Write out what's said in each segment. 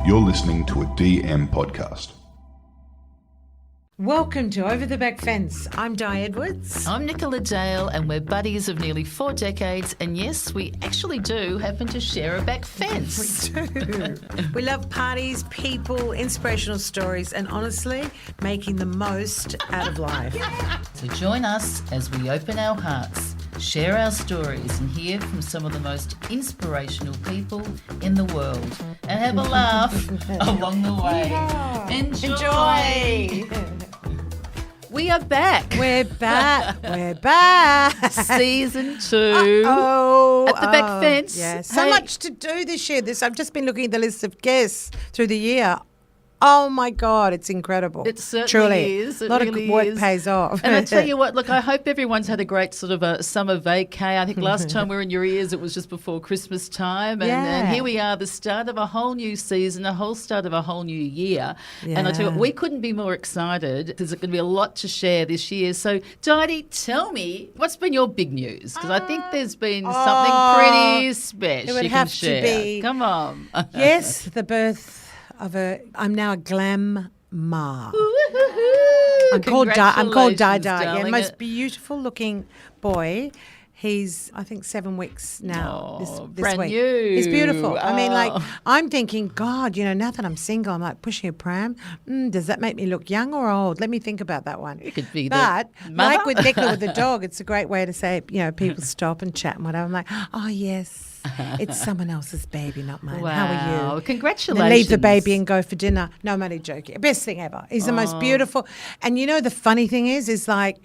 You're listening to a DM podcast. Welcome to Over the Back Fence. I'm Di Edwards. I'm Nicola Dale, and we're buddies of nearly 4 decades. And yes, we actually do happen to share a back fence. We do. We love parties, people, inspirational stories, and honestly, making the most out of life. So join us as we open our hearts, share our stories, and hear from some of the most inspirational people in the world. And have a laugh along the way. Yeah. Enjoy. We are back. We're back. We're back. Season 2 at the back fence. Yeah. So Hey. much to do this year. I've just been looking at the list of guests through the year. Oh my God, it's incredible. It certainly Truly. is. It a lot really of work is. pays off. And I tell you what, look, I hope everyone's had a great sort of a summer vacay. I think last time we were in your ears, it was just before Christmas time. And here we are, the start of a whole new season, a whole start of a whole new year. And I tell you what, we couldn't be more excited. There's going to be a lot to share this year. So, Didi, tell me, what's been your big news? Because I think there's been something pretty special it would you have can to share. be- Come on. Yes, the birth of I'm now a glam ma. I'm called Didi. Yeah, darling. most beautiful looking boy. He's, I think, 7 weeks now. This brand week. new. He's beautiful. I mean, like, Oh. I'm thinking, God, now that I'm single, I'm like pushing a pram. Does that make me look young or old? Let me think about that one. You could be but the mother. like with Nicola with the dog, it's a great way to say, people stop and chat and whatever. I'm like, oh yes. It's someone else's baby, not mine. How are you? Congratulations. And then leave the baby and go for dinner. No, I'm only joking. Best thing ever. He's the most beautiful. And the funny thing is like,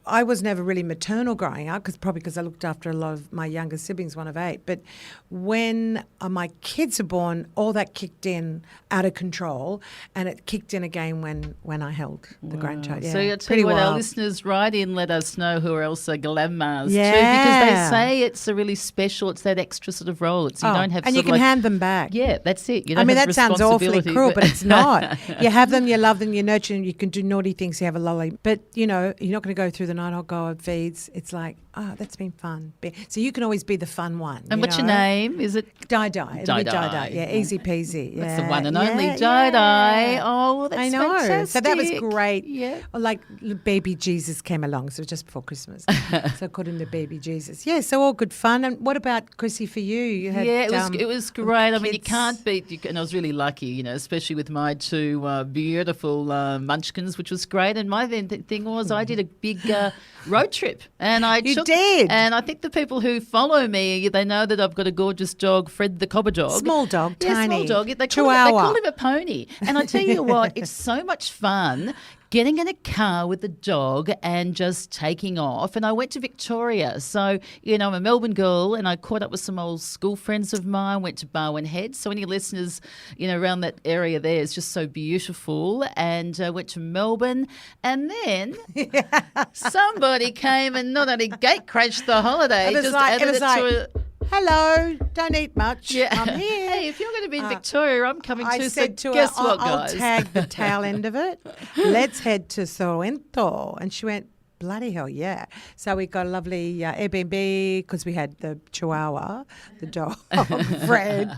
I was never really maternal growing up, because I looked after a lot of my younger siblings, one of 8. But when my kids were born, all that kicked in out of control, and it kicked in again when I held the grandchild. Yeah, So I tell pretty you what, our wild. listeners write in, let us know who else are glamours too, because Yeah. they say it's a really special, it's that extra sort of role. It's you don't have and sort you of can like, hand them back. Yeah, that's it. You I don't mean, have that sounds awfully responsibility, cruel, but it's not. You have them, you love them, you nurture them, you can do naughty things, you have a lolly. But, you're not going to go through the night, oh, God, feeds. It's like, that's been fun. So you can always be the fun one. And what's your name? Is it Di. It'll be Di. Di. Yeah, easy peasy. Yeah. That's the one and only Yeah, Di. yeah. Oh, well, that's I know. fantastic. So that was great. Yeah. Like baby Jesus came along, so it was just before Christmas. So I called him the baby Jesus. Yeah, so all good fun. And what about Chrissy for you? You had it was great. I mean, you kids. can't beat. And I was really lucky, especially with my 2 beautiful munchkins, which was great. And my thing was, I did a big road trip, and You did? And I think the people who follow me, they know that I've got a gorgeous dog, Fred the Cobber dog. Small dog, Yeah, tiny. small dog. They Chihuahua. call him a pony. And I tell you what, it's so much fun getting in a car with the dog and just taking off. And I went to Victoria. So, I'm a Melbourne girl, and I caught up with some old school friends of mine, went to Barwon Head. So any listeners, around that area there is just so beautiful. And went to Melbourne. And then somebody came and not only gate crashed the holiday, It was just like- added it was it like, to a... Hello, don't eat much. Yeah. I'm here. Hey, if you're going to be in Victoria, I'm coming I too. said So to guess her, what, I'll guys? tag the tail end of it. Let's head to Sorrento. And she went, bloody hell, yeah. So we got a lovely Airbnb because we had the Chihuahua, the dog, Fred,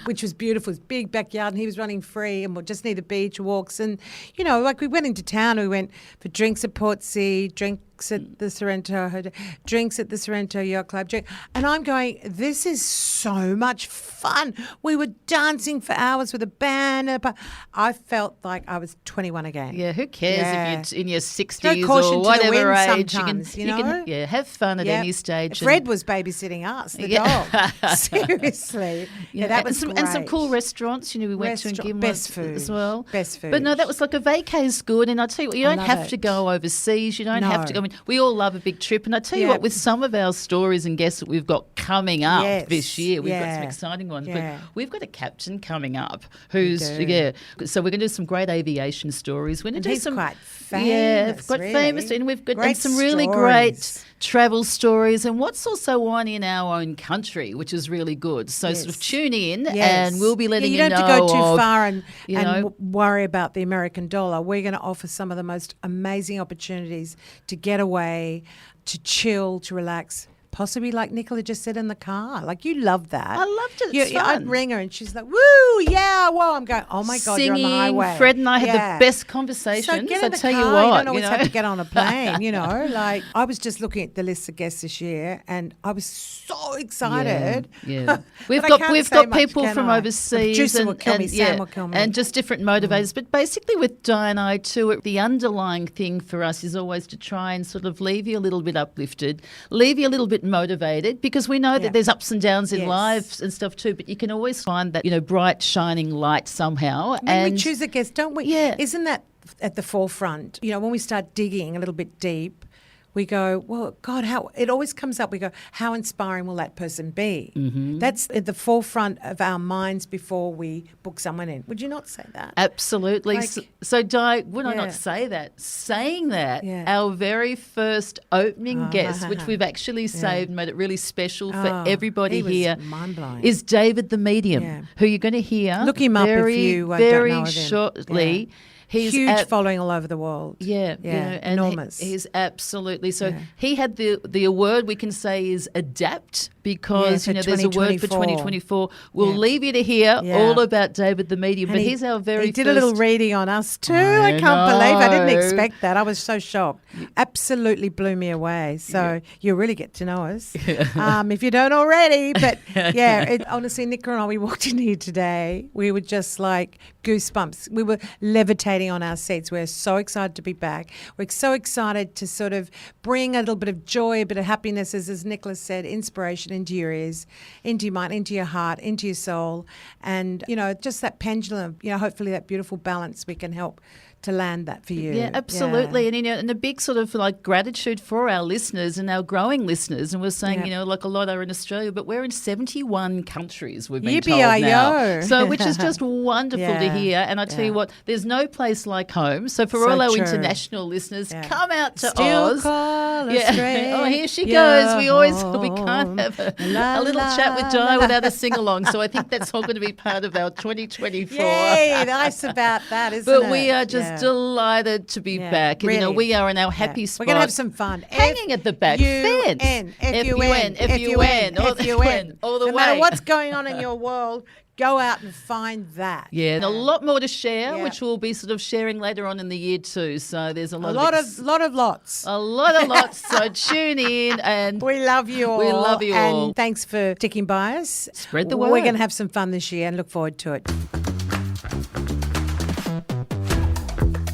which was beautiful. His big backyard, and he was running free, and we're just near the beach, walks. And, like we went into town, we went for drinks at Portsea, drinks at the Sorrento Hotel, drinks at the Sorrento Yacht Club. And I'm going, this is so much fun. We were dancing for hours with a band. I felt like I was 21 again. Yeah, who cares Yeah. if you're in your 60s caution or to the whatever wind age? sometimes, you can have fun at Yeah. any stage. Fred was babysitting us, the Yeah. dog. Seriously. Yeah, that was and some great. cool restaurants. We went to and give Best food as well. Best food. But no, that was like a vacay's good. And I tell you what, you don't love have it. to go overseas. You don't No. have to go. I mean, we all love a big trip. And I tell you Yeah. what, with some of our stories and guests that we've got coming up Yes. this year, we've got Yeah. some exciting ones. Yeah. But we've got a captain coming up who's do. So we're going to do some great aviation stories. We're going to do he's some quite Yeah, famous, quite really. famous, and we've got Great and some really stories. great travel stories, and what's also one in our own country, which is really good. So sort of Yes. tune in, Yes. and we'll be letting you you don't know. have to go too of, far and you know, worry about the American dollar. We're going to offer some of the most amazing opportunities to get away, to chill, to relax, possibly like Nicola just said in the car. Like you love that. I loved it. It's I'd fun. ring her and she's like, woo, yeah, whoa. I'm going, oh my God, Singing, you're on the highway. Fred and I had the best conversations. So get in I the tell car. you what, you don't always have to get on a plane, Like I was just looking at the list of guests this year and I was so excited. Yeah. But We've got people from overseas Producer will kill me, Sam will kill me. and just different motivators. But basically with Di and I too, the underlying thing for us is always to try and sort of leave you a little bit uplifted, leave you a little bit motivated, because we know that there's ups and downs in lives and stuff too, but you can always find that, bright shining light somehow. When we choose a guest, don't we? Yeah. Isn't that at the forefront? When we start digging a little bit deep, we go, well, God, how it always comes up. We go, how inspiring will that person be? Mm-hmm. That's at the forefront of our minds before we book someone in. Would you not say that? Absolutely. So Di, would I not say that? Saying that, our very first opening guest, which we've actually saved, made it really special for everybody here, mind-blowing. is David the Medium, who you're going to hear. Look him up if you don't know very of him. shortly. Yeah. He's huge following all over the world. Yeah, and enormous. He's absolutely so. He had the award we can say is adapt, because there's a word for 2024. We'll leave you to hear all about David the Medium, but he's our very. He did a little reading on us too. I can't believe I didn't expect that. I was so shocked. Absolutely blew me away. So you really get to know us if you don't already. But honestly, Nicola and I, we walked in here today. We were just like goosebumps. We were levitating on our seats. We're so excited to be back. We're so excited to sort of bring a little bit of joy, a bit of happiness, as Nicola said, inspiration into your ears, into your mind, into your heart, into your soul. And, just that pendulum, hopefully that beautiful balance, we can help to land that for you. Yeah, absolutely. Yeah. And a big sort of like gratitude for our listeners and our growing listeners. And we're saying, like a lot are in Australia, but we're in 71 countries, we've been told now. So, which is just wonderful to hear. And I tell you what, there's no place like home. So for all our international listeners, come out to Oz. Call Oh, here she goes. We can't have a little chat with Di without a sing-along. So I think that's all going to be part of our 2024. Yay, nice about that, isn't it? But we are just delighted to be back. Really. And, we are in our happy spot. We're going to have some fun. Hanging at the back fence. F-U-N, all the way. No matter what's going on in your world, go out and find that. Yeah, and a lot more to share, which we'll be sort of sharing later on in the year too. So there's a lot of lots. A lot of lots. So tune in, and we love you all. We love you all. And thanks for sticking by us. Spread the word. We're going to have some fun this year and look forward to it.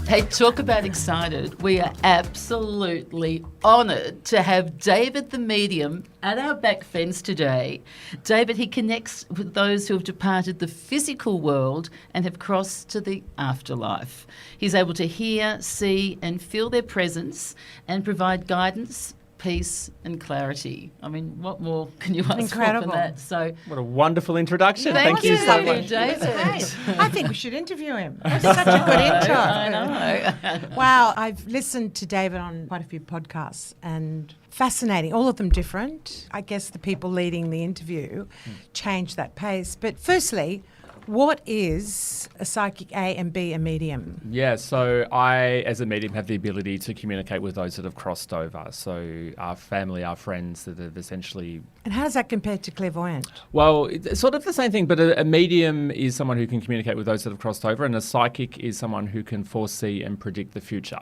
Hey, talk about excited. We are absolutely honoured to have David the Medium at our back fence today. David, he connects with those who have departed the physical world and have crossed to the afterlife. He's able to hear, see and feel their presence and provide guidance, peace and clarity. I mean, what more can you ask for than that? So, what a wonderful introduction. Thank you so much, David. I think we should interview him. That's such a good intro. I know. Wow, I've listened to David on quite a few podcasts and fascinating, all of them different. I guess the people leading the interview changed that pace. But firstly, what is a psychic A and B a medium? Yeah, so I, as a medium, have the ability to communicate with those that have crossed over. So our family, our friends that have essentially... And how does that compare to clairvoyant? Well, it's sort of the same thing, but a medium is someone who can communicate with those that have crossed over, and a psychic is someone who can foresee and predict the future.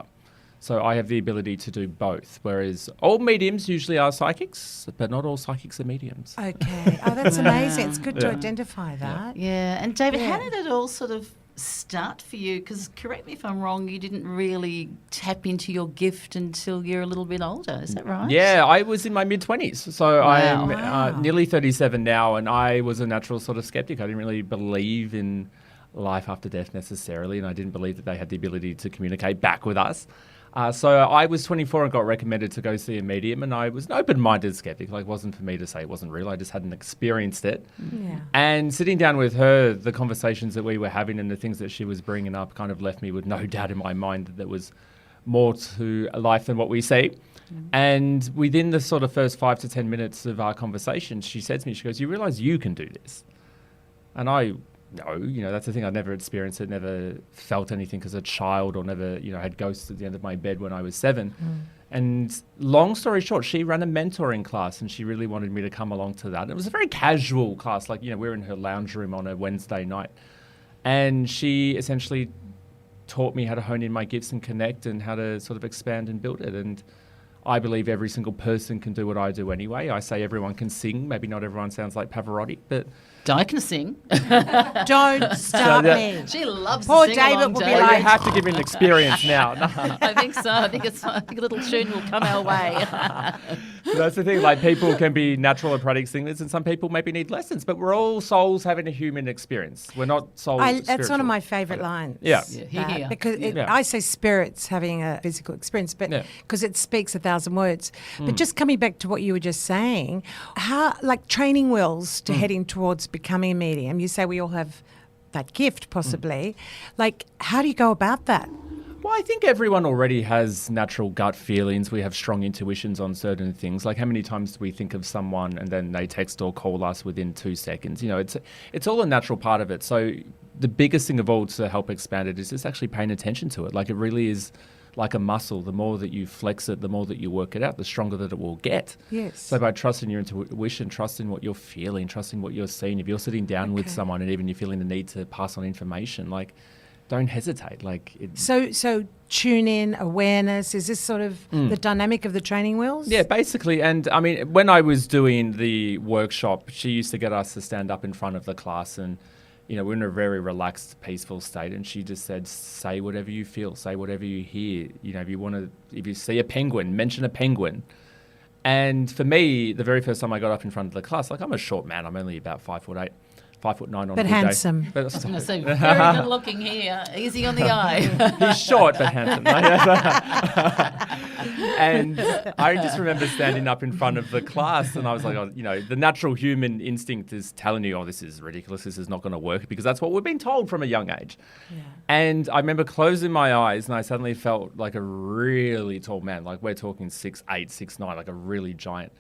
So I have the ability to do both, whereas all mediums usually are psychics, but not all psychics are mediums. Okay. Oh, that's amazing. It's good to identify that. Yeah. And David, how did it all sort of start for you? Because correct me if I'm wrong, you didn't really tap into your gift until you're a little bit older. Is that right? Yeah, I was in my mid-20s. So I'm nearly 37 now, and I was a natural sort of skeptic. I didn't really believe in life after death necessarily, and I didn't believe that they had the ability to communicate back with us. So I was 24 and got recommended to go see a medium, and I was an open-minded skeptic. Like, it wasn't for me to say it wasn't real. I just hadn't experienced it. Yeah. And sitting down with her, the conversations that we were having and the things that she was bringing up kind of left me with no doubt in my mind that there was more to life than what we see. And within the sort of first 5 to 10 minutes of our conversation, she said to me, she goes, "You realise you can do this?" And no, that's the thing. I'd never experienced it, never felt anything as a child, or never, had ghosts at the end of my bed when I was 7. And long story short, she ran a mentoring class and she really wanted me to come along to that. It was a very casual class. Like, we were in her lounge room on a Wednesday night. And she essentially taught me how to hone in my gifts and connect and how to sort of expand and build it. And I believe every single person can do what I do anyway. I say everyone can sing. Maybe not everyone sounds like Pavarotti, but... Di can sing. Don't start me. She loves Poor to sing David along, will be Dave. like- you have to give me an experience now. I think so. I think a little tune will come our way. That's the thing. Like, people can be natural operatic singers, and some people maybe need lessons. But we're all souls having a human experience. We're not souls. That's one of my favourite lines. Yeah. Hear. Because Yeah. I say spirits having a physical experience, but Yeah. because it speaks 1,000 words. But just coming back to what you were just saying, how like training wheels to heading towards becoming a medium. You say we all have that gift, possibly. Like, how do you go about that? Well, I think everyone already has natural gut feelings. We have strong intuitions on certain things. Like, how many times do we think of someone and then they text or call us within 2 seconds? It's all a natural part of it. So the biggest thing of all to help expand it is just actually paying attention to it. Like, it really is like a muscle. The more that you flex it, the more that you work it out, the stronger that it will get. Yes. So by trusting your intuition, trusting what you're feeling, trusting what you're seeing, if you're sitting down with someone and even you're feeling the need to pass on information, like, don't hesitate. Like, So tune in, awareness, is this sort of the dynamic of the training wheels? yeah, basically. And I mean, when I was doing the workshop, she used to get us to stand up in front of the class and, we're in a very relaxed, peaceful state. And she just said, say whatever you feel, say whatever you hear. If you see a penguin, mention a penguin. And for me, the very first time I got up in front of the class, like, I'm a short man. I'm only about 5'8", 5'9" on a But good handsome. day. But I was going to say, very good looking here. Easy on the eye. He's short but handsome. And I just remember standing up in front of the class and I was like, the natural human instinct is telling you, this is ridiculous, this is not going to work, because that's what we've been told from a young age. Yeah. And I remember closing my eyes and I suddenly felt like a really tall man, like we're talking 6'8", 6'9", like a really giant.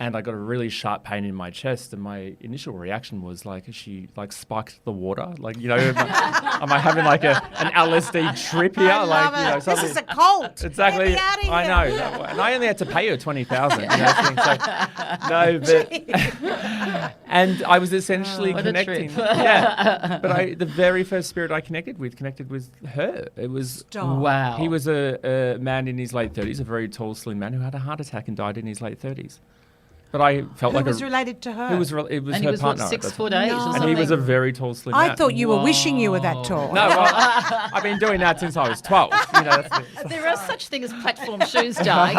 And I got a really sharp pain in my chest, and my initial reaction was like, "Has she like spiked the water? Like, am I having like an LSD trip here? I love it. This is a cult. Exactly. Get me out of here. I know, and I only had to pay her $20,000. And I was essentially what a connecting. trip. Yeah, but the very first spirit I connected with her. It was Stop. Wow. He was a man in his late 30s, a very tall, slim man who had a heart attack and died in his late 30s. But I felt Who was related to her? it was And her he was, partner. what, at the 6'8" time. or No. something? And he was a very tall, slim man. I thought you were Whoa. wishing you were that tall. No, well, I've been doing that since I was 12. There are such things as platform shoes, Di,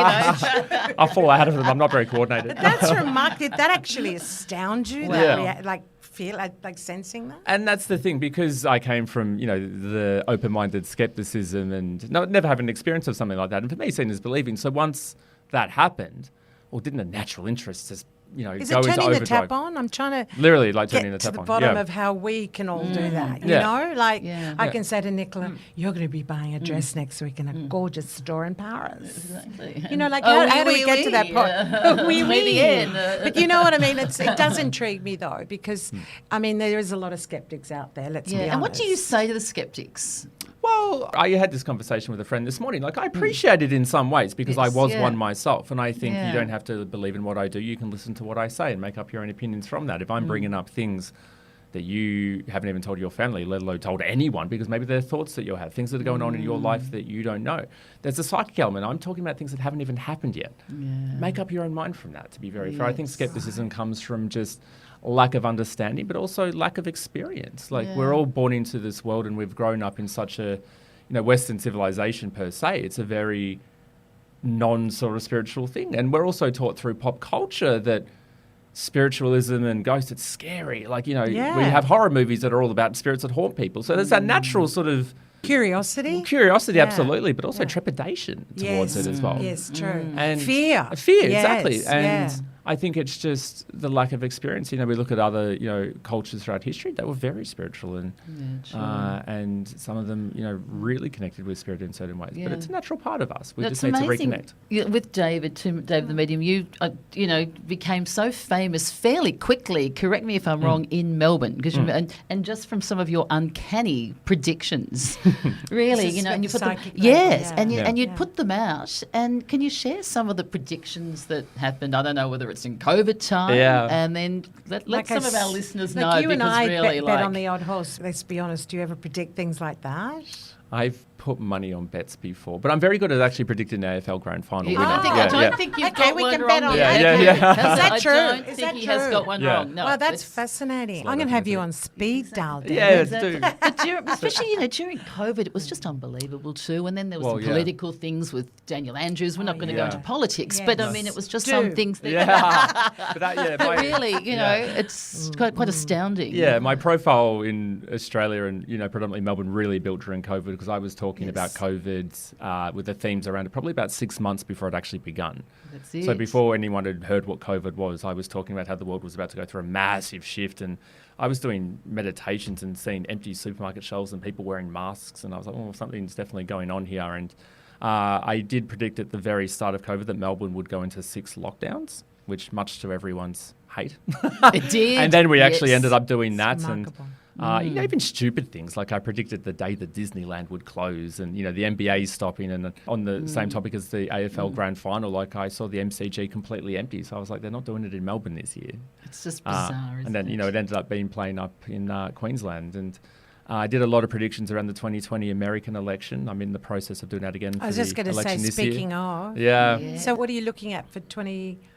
I fall out of them. I'm not very coordinated. That's remarkable. That actually astounds you. Wow. That feel like sensing that. And that's the thing, because I came from, the open-minded skepticism and never having an experience of something like that. And for me, seeing is believing. So once that happened, or didn't a natural interest just, Is go it into turning overdrive? the tap on? I'm trying to Literally, like turning get the to tap the on. bottom Yeah. of how we can all do that. Yeah. Yeah. I can say to Nicola, "You're going to be buying a dress next week in a gorgeous store in Paris." Exactly. Like Oh, how do oui, we get to oui. that point? Oui, Maybe oui. in. But you know what I mean? It does intrigue me though, because I mean there is a lot of skeptics out there. Let's be honest. And what do you say to the skeptics? Well, I had this conversation with a friend this morning. Like, I appreciate it in some ways because I Yes, was yeah. one myself. And I think Yeah. you don't have to believe in what I do. You can listen to what I say and make up your own opinions from that. If I'm bringing up things that you haven't even told your family, let alone told anyone, because maybe they're thoughts that you have, things that are going on in your life that you don't know. There's a psychic element. I'm talking about things that haven't even happened yet. Yeah. Make up your own mind from that, to be very fair. I think Yes. skepticism comes from just lack of understanding, but also lack of experience. Like, Yeah. we're all born into this world and we've grown up in such a Western civilization per se. It's a very non-sort of spiritual thing. And we're also taught through pop culture that spiritualism and ghosts, it's scary. Like, we have horror movies that are all about spirits that haunt people. So there's that natural sort of curiosity? curiosity, Yeah. absolutely, but also Yeah. trepidation towards it as well. Yes, true. And Fear. Fear, Yes, exactly. And yeah. I think it's just the lack of experience. You know, we look at other, cultures throughout history that were very spiritual and some of them, really connected with spirit in certain ways. But it's a natural part of us. We just need to reconnect. Yeah, with David the Medium, you became so famous fairly quickly. Correct me if I'm wrong. In Melbourne, because and just from some of your uncanny predictions, really, and you put them, and you'd put them out. And can you share some of the predictions that happened? I don't know whether it's in COVID time, and then let some of our listeners know. You and I really bet on the odd horse. Let's be honest. Do you ever predict things like that? I've put money on bets before, but I'm very good at actually predicting the AFL Grand Final winner. I don't think you've got we one can wrong. bet on Yeah. Is that true? I don't Is think that he has true? got one wrong. No, Well, that's fascinating. I'm going to have you on speed dial. Dan. Yeah, do. But especially during COVID, it was just unbelievable too. And then there was the political things with Daniel Andrews. We're not going to go into politics, but I mean, it was just some things that. But really, it's quite astounding. Yeah, my profile in Australia and predominantly Melbourne really built during COVID because I was talking about COVID with the themes around it probably about 6 months before it actually begun. That's it. So before anyone had heard what COVID was, I was talking about how the world was about to go through a massive shift, and I was doing meditations and seeing empty supermarket shelves and people wearing masks, and I was like, well, something's definitely going on here. And I did predict at the very start of COVID that Melbourne would go into 6 lockdowns, which much to everyone's hate. It did. And then we actually ended up doing that. Remarkable. And even stupid things like I predicted the day that Disneyland would close and, the NBA stopping. And on the same topic as the AFL Grand Final, like I saw the MCG completely empty. So I was like, they're not doing it in Melbourne this year. It's just bizarre, isn't and then, it? it ended up being playing up in Queensland. And I did a lot of predictions around the 2020 American election. I'm in the process of doing that again. I was just going to say, speaking of. Yeah. So what are you looking at for 2024?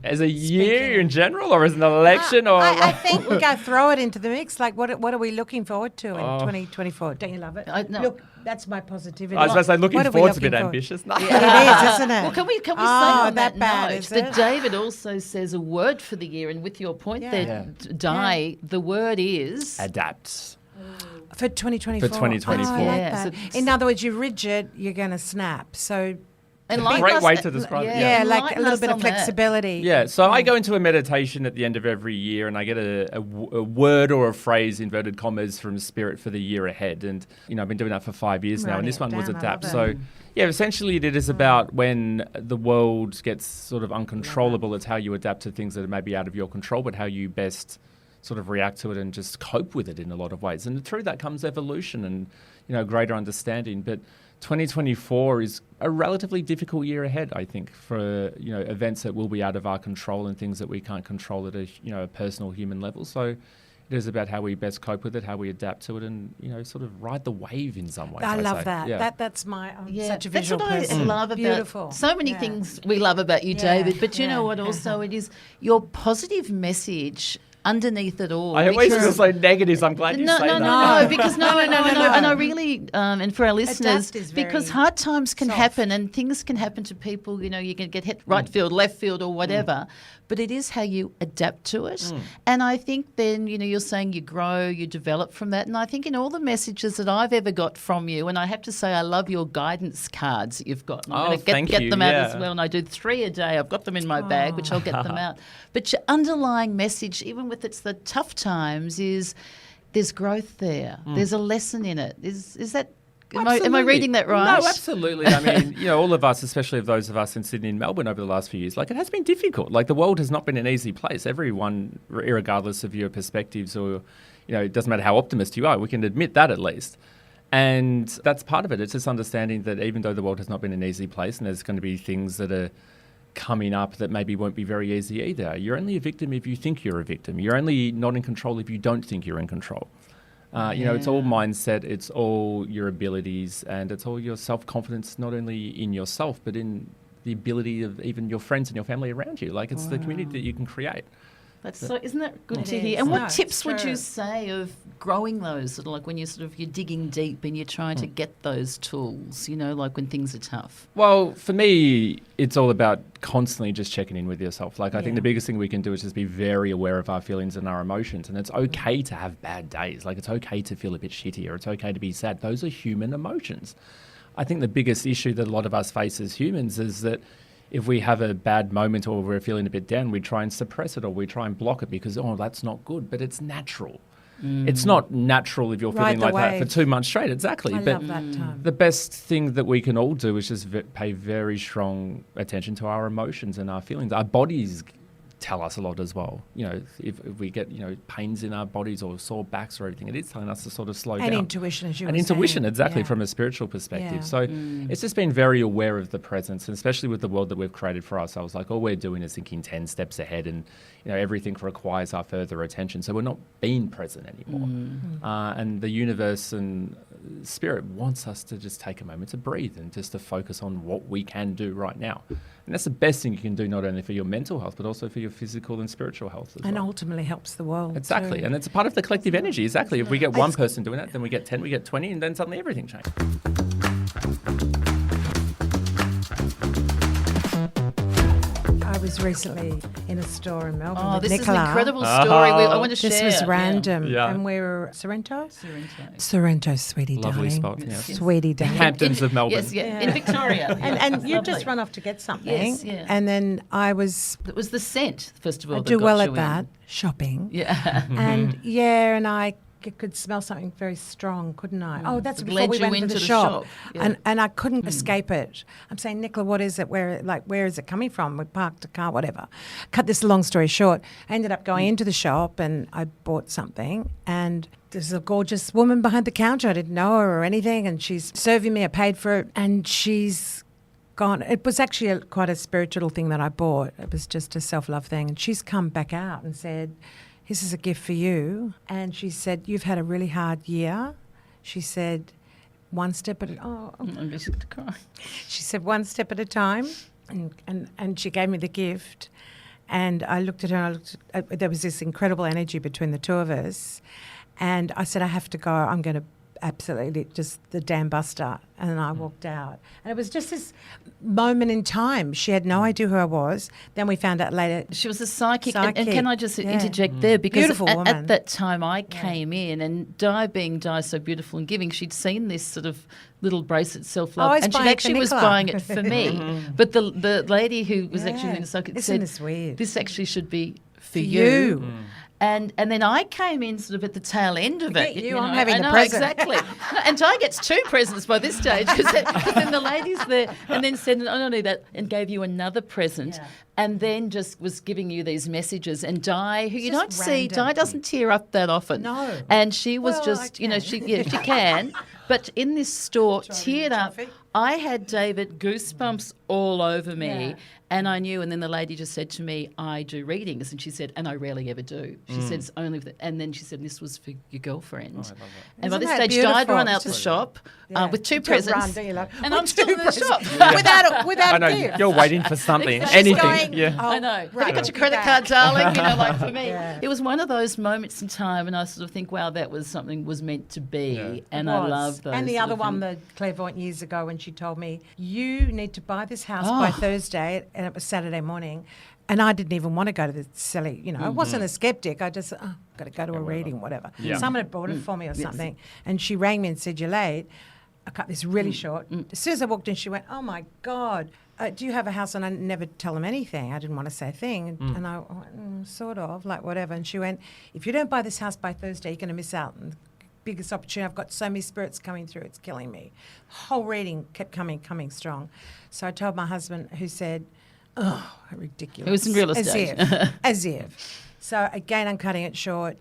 As a year in general, or as an election, or I think we go throw it into the mix. Like, what are we looking forward to in 2024? Don't you love it? No. Look, that's my positivity. I was supposed to say looking forward's a bit ambitious. No. It is, isn't it? Well, can we say on that bad, note is that it? David also says a word for the year, and with your point there, Di, the word is Adapt. For 2024. For 2024. I like Yeah, that. so In other words, you're rigid, you're going to snap. So, and great way to describe it. yeah, like enlighten a little us bit of on that. flexibility. Yeah, so I go into a meditation at the end of every year and I get a word or a phrase, inverted commas, from spirit for the year ahead. And, I've been doing that for 5 years now. And this one was adapt. So, essentially it is about when the world gets sort of uncontrollable, it's how you adapt to things that are maybe out of your control, but how you best sort of react to it and just cope with it in a lot of ways. And through that comes evolution and, greater understanding. But 2024 is a relatively difficult year ahead, I think, for events that will be out of our control and things that we can't control at a personal human level. So it is about how we best cope with it, how we adapt to it, and sort of ride the wave in some ways. I love say. that. Yeah. That's my such a visual That's what person. I love about Beautiful. so many things we love about you, David. But you know what? Also, it is your positive message underneath it all. I always feel so negative. I'm glad you say that. No, because no. And I really, and for our listeners, Adapt is because very hard times can soft. happen and things can happen to people. You can get hit right field, left field, or whatever. But it is how you adapt to it. And I think then, you're saying you grow, you develop from that. And I think in all the messages that I've ever got from you, and I have to say I love your guidance cards that you've got. And I'm going to get them out as well. And I do 3 a day. I've got them in my bag, which I'll get them out. But your underlying message, even with it's the tough times, is there's growth there. There's a lesson in it. Is that... Am I reading that right? No, absolutely. I mean, all of us, especially those of us in Sydney and Melbourne over the last few years, like it has been difficult. Like the world has not been an easy place. Everyone, regardless of your perspectives or, it doesn't matter how optimist you are, we can admit that at least. And that's part of it. It's just understanding that even though the world has not been an easy place and there's going to be things that are coming up that maybe won't be very easy either. You're only a victim if you think you're a victim. You're only not in control if you don't think you're in control. It's all mindset, it's all your abilities, and it's all your self-confidence, not only in yourself, but in the ability of even your friends and your family around you. Like, it's the community that you can create. That's so, isn't that good to It hear? is. And No, what it's tips would true. you say of growing those? Sort of like when you're digging deep and you're trying to get those tools, like when things are tough? Well, for me, it's all about constantly just checking in with yourself. Like, I think the biggest thing we can do is just be very aware of our feelings and our emotions. And it's okay to have bad days. Like, it's okay to feel a bit shitty, or it's okay to be sad. Those are human emotions. I think the biggest issue that a lot of us face as humans is that, if we have a bad moment or we're feeling a bit down, we try and suppress it or we try and block it because, that's not good. But it's natural. It's not natural if you're feeling like that for 2 months straight. Exactly. I but love that time. the best thing that we can all do is just pay very strong attention to our emotions and our feelings. Our bodies tell us a lot as well. If we get, pains in our bodies or sore backs or anything, it is telling us to sort of slow down. And intuition, as you were And intuition, saying. exactly, Yeah. from a spiritual perspective. Yeah. So it's just been very aware of the presence, and especially with the world that we've created for ourselves. Like, all we're doing is thinking 10 steps ahead, and everything requires our further attention. So we're not being present anymore. And the universe and spirit wants us to just take a moment to breathe and just to focus on what we can do right now. And that's the best thing you can do, not only for your mental health, but also for your physical and spiritual health as And well. ultimately helps the world. Exactly. too. And it's a part of the collective energy. Exactly. If we get one person doing that, then we get 10, we get 20, and then suddenly everything changes. I was recently in a store in Melbourne with this Nicola. is an incredible story. I want to share. This was random. Yeah. And we were Sorrento? Sorrento. Sorrento, sweetie Lovely darling. spot. Yeah. Sweetie darling. Hamptons of Melbourne. Yes, yeah. In Victoria. And you Lovely. just run off to get something. Yes, yeah. And then I was, It was the scent, first of all. I that do got well you at in. that, shopping. Yeah. And I could smell something very strong, couldn't I? Oh, that's It before led we you went to into the the shop. shop. Yeah. And I couldn't escape it. I'm saying, Nicola, what is it? Where is it coming from? We parked a car, whatever. Cut this long story short. I ended up going into the shop and I bought something, and there's a gorgeous woman behind the counter. I didn't know her or anything, and she's serving me. I paid for it, and she's gone. It was actually quite a spiritual thing that I bought. It was just a self-love thing. And she's come back out and said, this is a gift for you. And she said, you've had a really hard year. She said, one step at a I'm just going to cry. She said, one step at a time. And she gave me the gift. And I looked at her, there was this incredible energy between the two of us. And I said, I have to go. I'm going to absolutely just the damn buster. And then I walked out. And it was just this moment in time. She had no idea who I was. Then we found out later. She was a psychic. And Psychic, can I just yeah. interject there? Because Beautiful woman. at that time I came in, and Di being Di so beautiful and giving, she'd seen this sort of little bracelet self-love. Oh, I was and she buying it for actually was Nicola. buying it for me. But the lady who was actually doing the psychic Isn't said, this weird? this actually should be for you. you. And then I came in sort of at the tail end of it. Look at you, I'm having I the know, present. exactly. No, and Di gets 2 presents by this stage because then the lady's there and then said not only that and gave you another present and then just was giving you these messages. And Di, who you just don't see, Di random. doesn't tear up that often. No. And she was Well, just, I she can. she can. But in this store, teared up. toffee. I had, David, goosebumps all over me. Yeah. And I knew, and then the lady just said to me, I do readings. And she said, and I rarely ever do. She said, it's only, and then she said, this was for your girlfriend. I love that. And by Isn't this that stage, beautiful? I'd run It's out the just- shop with 2 Don't presents. run, don't you, love? And With I'm still 2 in the shop. without I a know, gift. you're waiting for something, She's anything. going, yeah. oh, I know. Have right, you got your be credit back. card, darling? Like for me, Yeah. it was one of those moments in time, and I sort of think, wow, that was something was meant to be, Yeah. and It I was. love those. And the sort other of one, things. the clairvoyant years ago, when she told me, you need to buy this house by Thursday, and it was Saturday morning. And I didn't even want to go to the silly, I wasn't a skeptic. I just, got to go to a reading, whatever. Yeah. Someone had bought it for me or something. And she rang me and said, you're late. I cut this really short. As soon as I walked in, she went, oh, my God, do you have a house? And I never tell them anything. I didn't want to say a thing. And I went, sort of, like whatever. And she went, if you don't buy this house by Thursday, you're going to miss out. And the biggest opportunity. I've got so many spirits coming through. It's killing me. Whole reading kept coming strong. So I told my husband, who said, oh, ridiculous. It was in real estate. As if. So again, I'm cutting it short.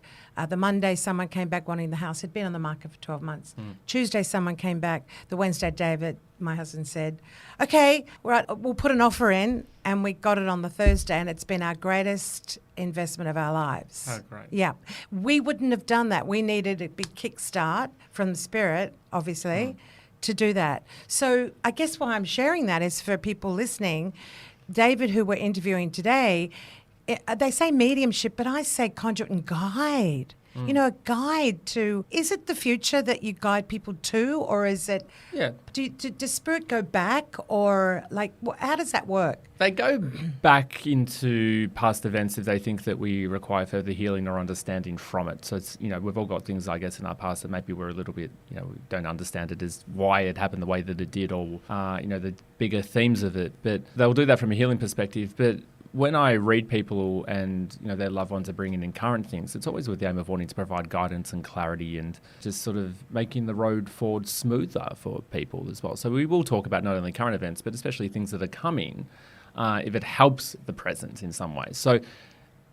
The Monday, someone came back wanting the house. It had been on the market for 12 months. Tuesday, someone came back. The Wednesday, David, my husband, said, okay, we'll put an offer in. And we got it on the Thursday, and it's been our greatest investment of our lives. Oh, great. Yeah. We wouldn't have done that. We needed a big kickstart from the spirit, obviously, to do that. So I guess why I'm sharing that is for people listening. David, who we're interviewing today, they say mediumship, but I say conduit and guide. you know, a guide to, is it the future that you guide people to, or is it, does spirit go back, or like, how does that work? They go back into past events if they think that we require further healing or understanding from it. So it's, you know, we've all got things, I guess, in our past that maybe we're a little bit, you know, we don't understand it as why it happened the way that it did, or, you know, the bigger themes of it. But they'll do that from a healing perspective. But when I read people and, you know, their loved ones are bringing in current things, it's always with the aim of wanting to provide guidance and clarity and just sort of making the road forward smoother for people as well. So we will talk about not only current events, but especially things that are coming, if it helps the present in some way. So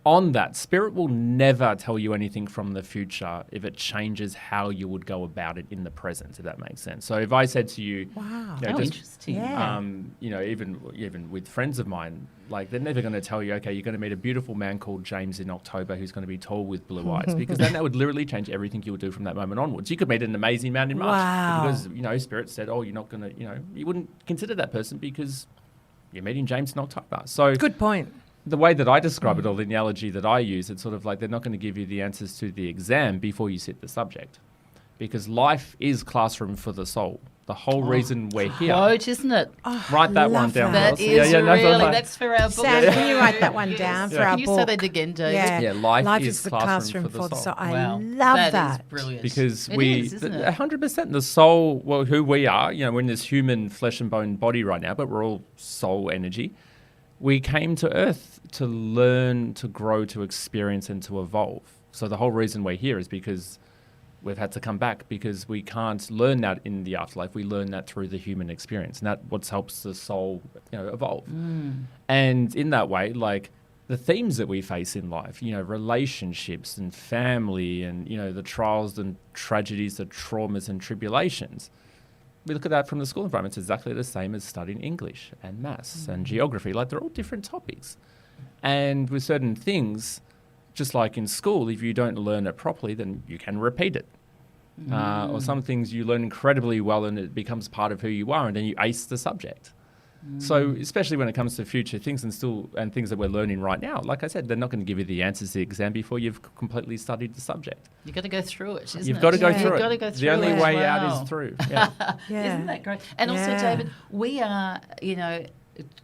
on that, spirit will never tell you anything from the future if it changes how you would go about it in the present, if that makes sense. So if I said to you, wow, you know, interesting. Yeah. You know, even with friends of mine, like they're never going to tell you, okay, you're going to meet a beautiful man called James in October who's going to be tall with blue eyes, because then that would literally change everything you would do from that moment onwards. You could meet an amazing man in March, Wow. because, you know, spirit said, oh, you're not going to, you know, you wouldn't consider that person because you're meeting James in October. So Good point. the way that I describe it, or the analogy that I use, it's sort of like they're not going to give you the answers to the exam before you sit the subject, because life is classroom for the soul. The whole reason we're here. Quote, isn't it? Write that one love down. that. That Melissa. is really, that's for our book. Sam, can you write that one down for our Can you book? say that again, David? Yeah, Yeah, life is is the classroom classroom for the soul. I Wow. love That is brilliant. Because It we, is, isn't it? 100%, the soul, well, who we are, you know, we're in this human flesh and bone body right now, but we're all soul energy. We came to Earth to learn, to grow, to experience, and to evolve. So the whole reason we're here is because we've had to come back, because we can't learn that in the afterlife. We learn that through the human experience, and that's what helps the soul, you know, evolve. And in that way, like the themes that we face in life, you know, relationships and family, and, you know, the trials and tragedies, the traumas and tribulations. We look at that from the school environment. It's exactly the same as studying English and maths and geography. Like, they're all different topics. And with certain things, just like in school, if you don't learn it properly, then you can repeat it. Or some things you learn incredibly well and it becomes part of who you are, and then you ace the subject. So especially when it comes to future things and things that we're learning right now, like I said, they're not going to give you the answers to the exam before you've completely studied the subject. You've got to go through it, isn't it? You've got to go through You've it. got to go through The only it. way Wow. out is through. Yeah. Yeah. Isn't that great? And also, Yeah. David, we are, you know,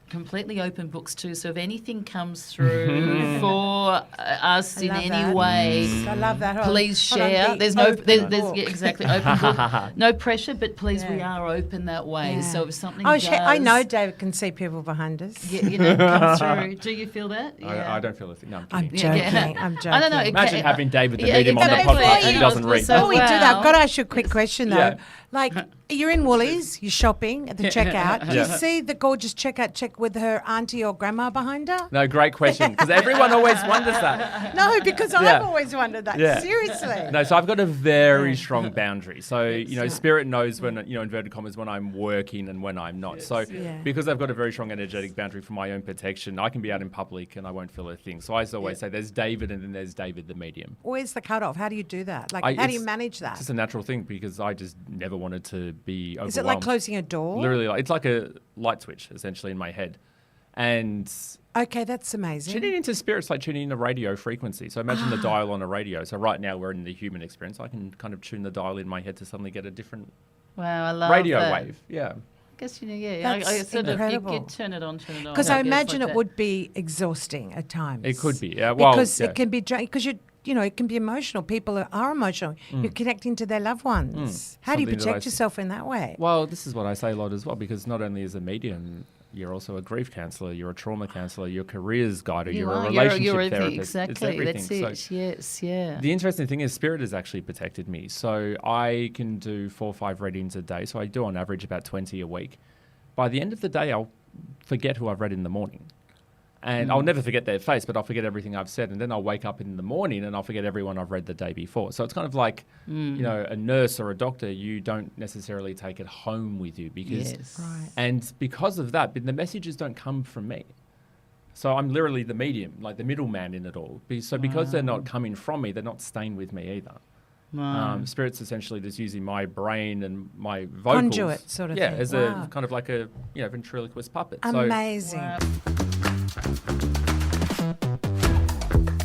completely open books too. So if anything comes through for us I in love any that. way, I love that. please Hold on, share. the There's no, open there's book. yeah, exactly open book. No pressure, but please, we Yeah. are open that way. Yeah. So if something Oh, does, I know David can see people behind us. you know, come through. Do you feel that? Yeah. I don't feel a thing. No, I'm I'm kidding. joking. I'm joking. I don't know. Imagine having David, the Yeah, medium, on the exactly. podcast and he Yeah. doesn't read. So- Before we do that, I've Wow. got to ask you a quick question though. Yeah. Like, you're in Woolies, you're shopping at the checkout. Do you Yeah. see the gorgeous checkout chick with her auntie or grandma behind her? No, great question, because everyone always wonders that. No, because Yeah. I've always wondered that. Yeah. Seriously. No, so I've got a very Yeah. strong boundary. So, you know, spirit knows when, you know, inverted commas, when I'm working and when I'm not. So Yeah. because I've got a very strong energetic boundary for my own protection, I can be out in public and I won't feel a thing. So I always say there's David and then there's David the medium. Where's the cutoff? How do you do that? Like, how do you It's manage that? It's just a natural thing because I just never wanted to be overwhelmed. Is it like closing a door? Literally, it's like a light switch, essentially, in my head. And Okay, that's amazing. tuning into spirit's like tuning in a radio frequency. So imagine the dial on a radio. So right now we're in the human experience. I can kind of tune the dial in my head to suddenly get a different Wow, I love radio that. wave. Yeah. I guess, you know, yeah. I That's sort incredible. of, you turn it on, turn it on. Because I guess, imagine like it that. would be exhausting at times. It could be. Yeah. Well, Because yeah. it can be because you know, it can be emotional. People are emotional. You're connecting to their loved ones. How do you Something that I protect see. yourself in that way? Well, this is what I say a lot as well, because not only as a medium, you're also a grief counsellor, you're a trauma counsellor, you're a careers guider, you're a relationship you're therapist. exactly. It's everything. That's it. Yes, yeah. The interesting thing is spirit has actually protected me. So I can do 4 or 5 readings a day. So I do on average about 20 a week. By the end of the day, I'll forget who I've read in the morning. And I'll never forget their face, but I'll forget everything I've said. And then I'll wake up in the morning and I'll forget everyone I've read the day before. So it's kind of like, you know, a nurse or a doctor, you don't necessarily take it home with you because, Yes. Right. and because of that, but the messages don't come from me. So I'm literally the medium, like the middleman in it all. So because they're not coming from me, they're not staying with me either. Wow. Spirit's essentially just using my brain and my vocals. Conduit sort of yeah, thing. as Wow. a kind of like a, you know, ventriloquist puppet. Amazing. Wow.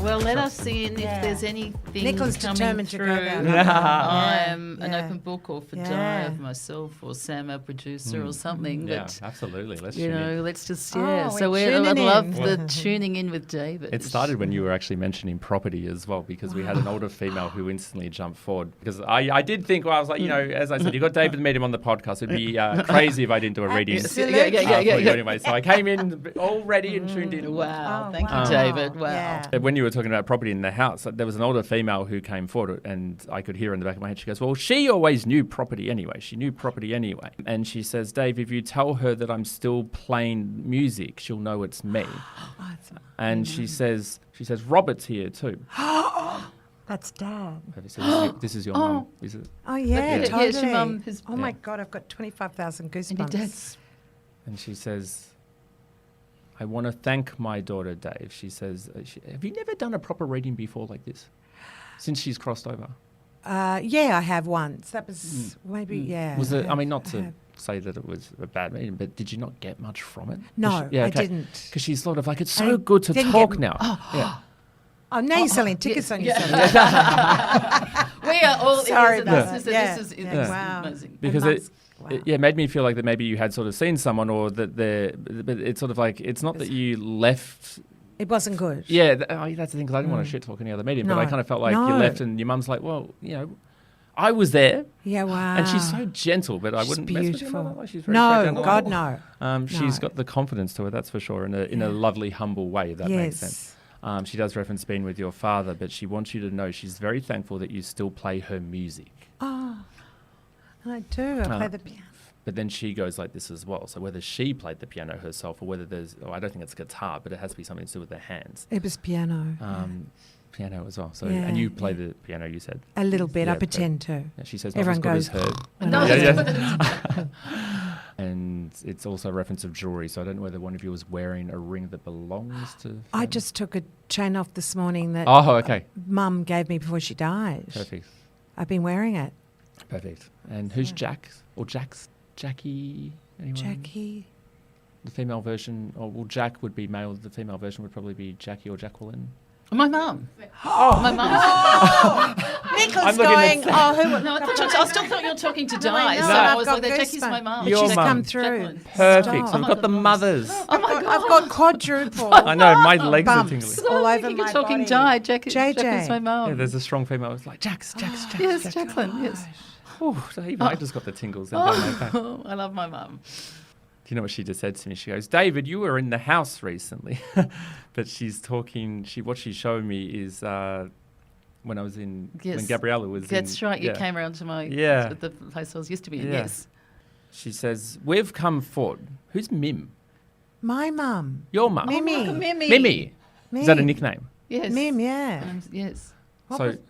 Well, let us in if there's anything Nicola's coming determined to go through. down that road. I'm an open book, or for Dive myself, or Sam, our producer, or something. Yeah, But absolutely. Let's you tune know, in. let's just Oh, So we're I'd tuning love in. the tuning in with David. It started when you were actually mentioning property as well, because we had an older female who instantly jumped forward. Because I did think, well, I was like, as I said, you got David to meet him on the podcast. It'd be crazy if I didn't do a reading. Absolutely. Yeah. For you anyway. So I came in all ready and tuned in. Wow, Oh, thank wow. you, David. Wow. Yeah. When you were talking about property in the house, there was an older female who came forward, and I could hear her in the back of my head. She goes, well, she always knew property anyway. She knew property anyway. And she says, Dave, if you tell her that I'm still playing music, she'll know it's me. And she says, Robert's here too. That's Dad. So this is your mum. Is it? Oh, yeah, Yeah, totally. it's your mum, his- Oh, my God, I've got 25,000 And your goosebumps. dad's. And she says, I want to thank my daughter, Dave. She says, have you never done a proper reading before like this? Since she's crossed over. Yeah, I have once. That was maybe, yeah. Was it, I mean, have- not to say that it was a bad reading, but did you not get much from it? No, I didn't. Because she's sort of like, it's I so good to didn't talk get- now. Yeah. Oh, now you're selling tickets on yourself. We are all Sorry ears and about this is- that. This is Yeah. Wow. amazing. Because Mum's- wow. it made me feel like that maybe you had sort of seen someone, or that but it's sort of like, it's not that you left. It wasn't good. Yeah, that's the thing, because I didn't want to shit talk any other medium, but I No. kind of felt like you No. left and your mum's like, well, I was there. Yeah, wow. And she's so gentle, but I She's wouldn't mess with your beautiful. mother. Like, she's very straight No, down the God, line. no. She's No. got the confidence to her, that's for sure, in a lovely, humble way, if that makes Yes. sense. She does reference being with your father, but she wants you to know she's very thankful that you still play her music. Oh, and I do. I play the piano. But then she goes like this as well. So whether she played the piano herself, or whether I don't think it's guitar, but it has to be something to do with her hands. It was piano. Piano as well. So Yeah, and you play the piano, you said. A little bit. Yeah, I pretend to. Yeah, she says not Everyone as good goes, as her. No, Yeah. And it's also a reference of jewelry. So I don't know whether one of you was wearing a ring that belongs to. I just took a chain off this morning that Oh, okay. Mum gave me before she died. Perfect. I've been wearing it. Perfect. And who's Jack or Jack's? Jackie? Anyone? Jackie. The female version, Jack would be male. The female version would probably be Jackie or Jacqueline. My mum. Oh, my mum. Nicola's I'm looking at going, who? No, I still thought you were talking to Di. know, So I've I was got like, Jackie's goosebumps. my mum. Your She's mum. come through. Jacqueline. Perfect. Stop. So we've got the mothers. Oh my God. I've got quadruple. I know, my legs are bumps tingling. all over You're my talking body. Di. Jackie's JJ. my mum. Yeah, there's a strong female. It's like, Jax. Yes, Jacqueline. Yes. So even I just got the tingles down my back. Do I love my mum. you know what she just said to me? She goes, David, you were in the house recently. But she's talking, what she's showing me is when I was in, Yes. when Gabriella was That's in. right. You yeah. came around to my Yeah. the place I was used to be in. Yeah. Yes. She says, we've come forward. Who's Mim? My mum. Your mum. Mimi. Mimi. Is that a nickname? Yes. Mim, yeah. Yes.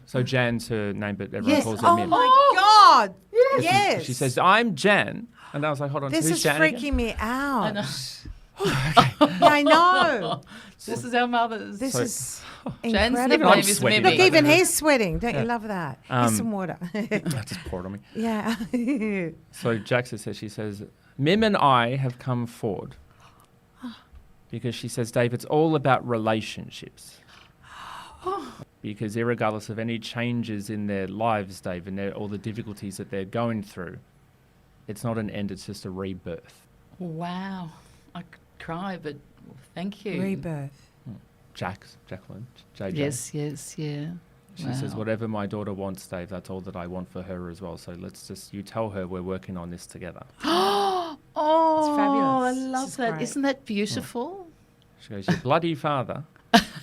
So Jan's her name, but everyone Yes. calls her Oh Mim. my God. Yes. She says, I'm Jan. And I was like, hold on, This who's is Jan freaking again? me out. I know. I know. This is our mother's. This So- is Jan's incredible. nickname I'm is sweating. Mimi. Look, even he's sweating. Don't Yeah. you love that? Um, Here's some water. Just pour it on me. yeah. So Jaxa says, she says, Mim and I have come forward because she says, Dave, it's all about relationships. Because irregardless of any changes in their lives, Dave, and all the difficulties that they're going through, it's not an end, it's just a rebirth. Wow. I could cry, but thank you. Rebirth. Jacqueline, JJ. Yes, yeah. She says, Wow. whatever my daughter wants, Dave, that's all that I want for her as well. So you tell her we're working on this together. Oh, fabulous. I This love is that. great. Isn't that beautiful? She goes, your bloody father.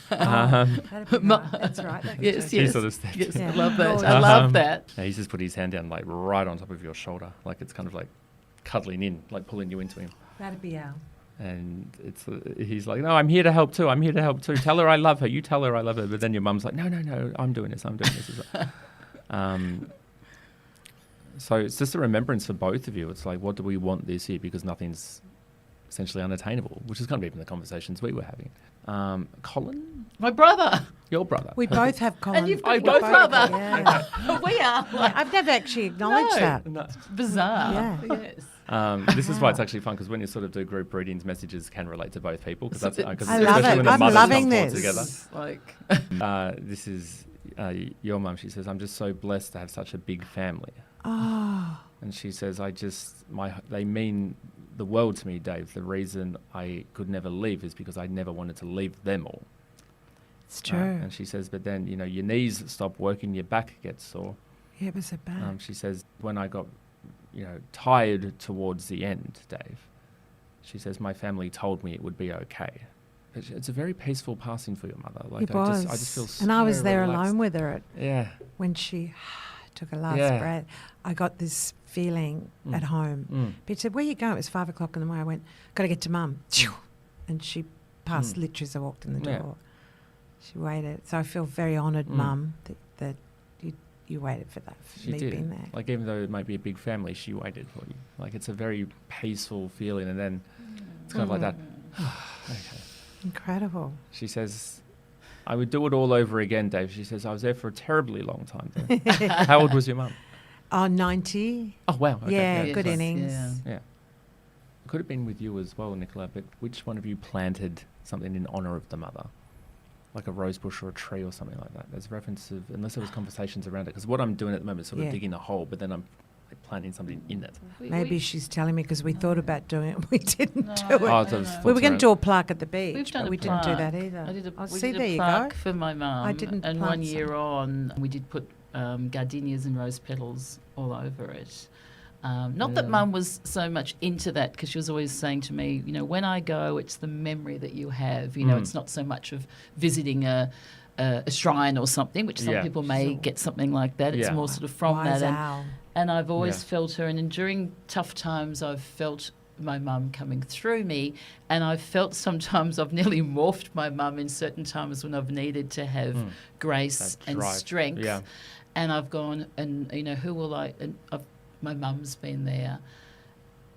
That'd be right. That's right. That'd be Yes, She yes. sort of stepped Yes, in. I love that. Gorgeous. I love that. Yeah, he's just put his hand down like right on top of your shoulder. Like it's kind of like cuddling in, like pulling you into him. That'd be our. And he's like, no, I'm here to help too. I'm here to help too. Tell her I love her. You tell her I love her. But then your mum's like, no, I'm doing this. It's like, so it's just a remembrance for both of you. It's like, what do we want this year? Because nothing's essentially unattainable, which is kind of even the conversations we were having. Colin, My brother. your brother. We both have Colin. And you've Oh, got your both brother. Yeah. We are. Like, I've never actually acknowledged No. that. No. bizarre. Yeah. Yes. This is why it's actually fun, because when you sort of do group readings, messages can relate to both people. Because that's because I love especially it. when the I'm mothers loving come forward this. together. This is your mum. She says, "I'm just so blessed to have such a big family." Oh, And she says, they mean the world to me, Dave. The reason I could never leave is because I never wanted to leave them all. it's true. And she says, but then, your knees stop working, your back gets sore. Yeah, it was so bad. She says, when I got, tired towards the end, Dave, she says, my family told me it would be okay. It's a very peaceful passing for your mother. Like, it was. I just feel so and I was there relaxed. alone with her Yeah. when she took a last Yeah. breath. I got this feeling at home. But she said, where you going? It was 5 o'clock in the morning. I went, got to get to Mum. And she passed literally as I walked in the door. She waited. So I feel very honoured, Mum, that you waited for that, for She me did. being there. Like, even though it might be a big family, she waited for you. Like, it's a very peaceful feeling. And then it's kind of like that. Okay. Incredible. She says, I would do it all over again, Dave. She says, I was there for a terribly long time. Though. How old was your mum? Oh, 90. Oh, wow. Okay. Yeah, Yeah, good close. innings. Yeah. Yeah. Could have been with you as well, Nicola, but which one of you planted something in honour of the mother? Like a rose bush or a tree or something like that. There's reference of, unless there was conversations around it, because what I'm doing at the moment is sort of Yeah. digging a hole, but then I'm planting something in it. Maybe she's telling me because we thought about doing it. We didn't No, do it. I Oh, don't so know. We were going to around. do a plaque at the beach, We've done but a we didn't do that plaque. either. I did a, Oh, we see, did there a you plaque go. for my mum. I didn't And plant one year some. on, we did put gardenias and rose petals all over it. Not that Mum was so much into that, because she was always saying to me, when I go, it's the memory that you have. It's not so much of visiting a shrine or something, which some Yeah. people may get something like that. It's Yeah. more sort of from Wise that. owl. And I've always Yeah. felt her. And during tough times, I've felt my mum coming through me. And I've felt sometimes I've nearly morphed my mum in certain times when I've needed to have grace That and drive. strength. Yeah. And I've gone, and who will I? And my mum's been there.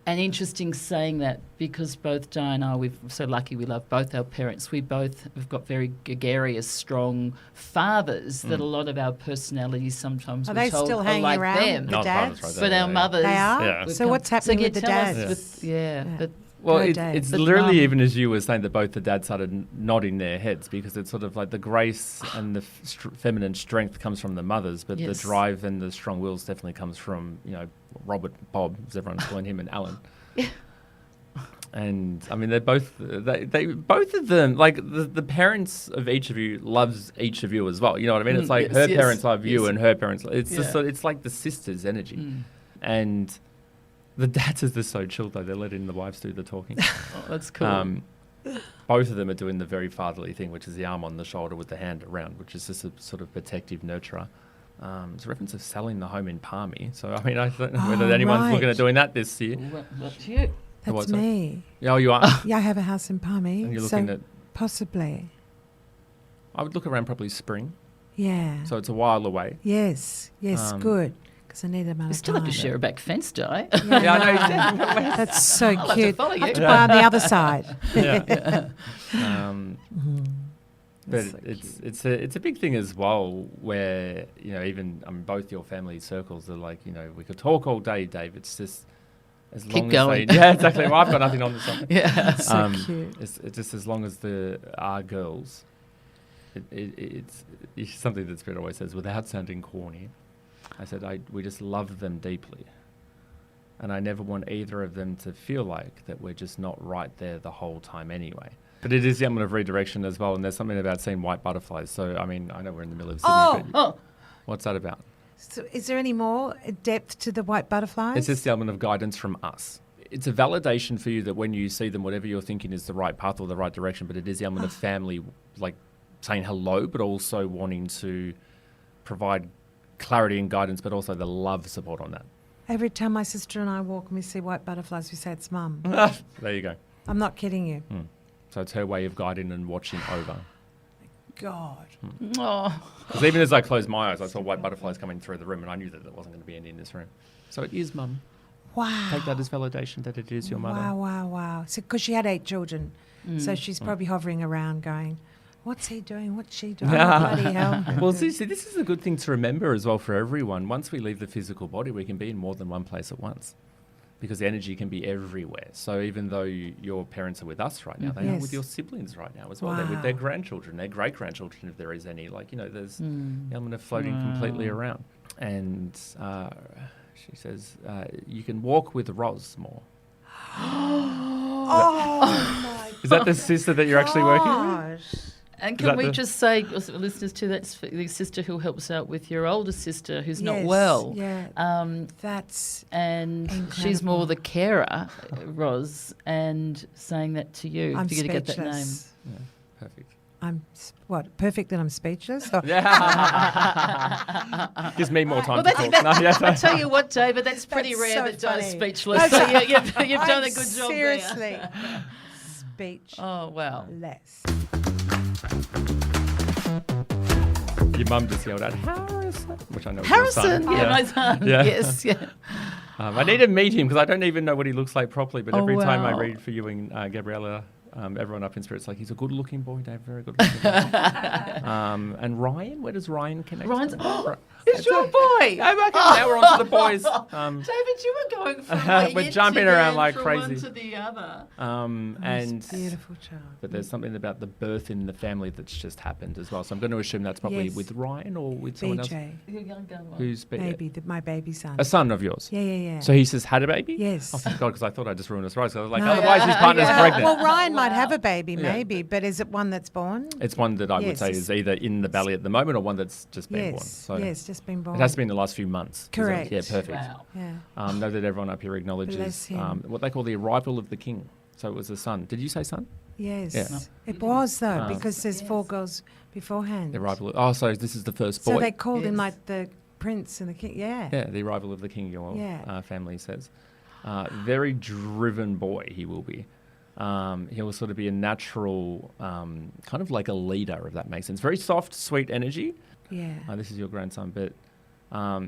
And interesting saying that, because both Di and I, we're so lucky we love both our parents. We've got very gregarious, strong fathers that a lot of our personalities sometimes Are we're they told still are hanging like around? them. The No, dads? fathers right But there, our yeah. mothers. They are? Yeah. So what's happening with the tell us dads? with, but Well, Go, it's Dave. But literally, Mum- even as you were saying, that both the dads started nodding their heads, because it's sort of like the grace and the feminine strength comes from the mothers, but Yes. the drive and the strong wills definitely comes from, Robert, Bob, as everyone's calling him, and Alan. And I mean, they're both, they both of them, like the parents of each of you loves each of you as well. You know what I mean? It's like yes, her yes, parents love you yes. and her parents. It's just, Yeah. it's like the sisters' energy. And the dads are just so chilled though. They're letting the wives do the talking. oh, that's cool. Both of them are doing the very fatherly thing, which is the arm on the shoulder with the hand around, which is just a sort of protective nurturer. It's a reference of selling the home in Palmy. So, I mean, I don't know whether Oh, anyone's looking right. at doing that this year. That's you. That's What's that? me. Oh, you are? Yeah, I have a house in Palmy. And you're so looking at, possibly. I would look around probably spring. Yeah. So it's a while away. Yes. Good. Because I need a money. You still have to share a back fence, Di. Yeah, I know. That's so I'll have to cute. follow I have you. to buy on the other side. Yeah. But That's so it's a big thing as well, where even both your family circles are like, we could talk all day, Dave. It's just as Keep long going. as yeah, exactly. Well, I've got nothing on this one. Yeah. So cute. It's just as long as there are girls, it's something that Spirit always says, without sounding corny. I said we just love them deeply, and I never want either of them to feel like that we're just not right there the whole time anyway. But it is the element of redirection as well, and there's something about seeing white butterflies. So I mean, I know we're in the middle of Sydney. But Oh, what's that about? So is there any more depth to the white butterflies? It's just the element of guidance from us. It's a validation for you that when you see them, whatever you're thinking is the right path or the right direction, but it is the element of family, like saying hello, but also wanting to provide clarity and guidance, but also the love support on that. Every time my sister and I walk and we see white butterflies, we say it's Mum. There you go. I'm not kidding you. So it's her way of guiding and watching over. God. oh. Because even as I closed my eyes, I saw white butterflies coming through the room, and I knew that there wasn't going to be any in this room. So it is Mum. Wow. Take that as validation that it is your mother. Wow. So, because she had 8 children, so she's probably hovering around going, what's he doing? What's she doing? Oh, bloody hell. Well, see, this is a good thing to remember as well for everyone. Once we leave the physical body, we can be in more than one place at once. because the energy can be everywhere. So even though your parents are with us right now, they are with your siblings right now as well. They're with their grandchildren, their great-grandchildren, if there is any. Like, there's the element of floating completely around. And she says, you can walk with Roz more. Oh, is that the sister that you're actually working with? And can we just say, listeners, to that's the sister who helps out with your older sister who's not well. Yeah. That's and incredible. She's more the carer, Roz, and saying that to you I'm for you to get that name. speechless. Yeah, perfect. I'm perfect that I'm speechless. Or- Gives me more time Well, to that's, talk. I tell you what, David, that's pretty That's rare so that Di's funny. speechless. So you've done a good job seriously. there. Speech. Oh, wow. Less. Your mum just yelled out, Harrison, which I know is Harrison, your son. yeah, my son. Yeah. Yes, yeah. I need to meet him because I don't even know what he looks like properly. But every time I wow. read for you and Gabriella, everyone up in Spirit's like, he's a good-looking boy, Dave, very good-looking boy. And Ryan, where does Ryan connect? Ryan's, to? it's your boy. Now we're on to the boys. David, you were going from We're jumping around like from crazy. one to the other. And Beautiful child. but there's something about the birth in the family that's just happened as well. So I'm going to assume that's probably Yes. with Ryan or with someone else. BJ. Who's Baby, my baby son. a son of yours? Yeah. So he says had a baby? Yes. Oh, thank God, because I thought I just ruined his rights. I was like, No. otherwise his partner's pregnant. Well, Ryan might have a baby, maybe, but is it one that's born? It's one that I would say Yes. is either in the belly at the moment or one that's just been born. Yes, So yes, just been born. it has to be in the last few months. Correct. Yeah, perfect. Wow. Yeah. Know that everyone up here Bless acknowledges him. what they call the arrival of the king. So it was a son. Did you say son? Yes. Yeah. It was, though, because there's 4 girls beforehand. The arrival. So this is the first boy. So they called him Yes. like the prince and the king. Yeah. Yeah, the arrival of the king, your family says. Very driven boy he will be. He will sort of be a natural, kind of like a leader, if that makes sense. Very soft, sweet energy. Yeah. This is your grandson, but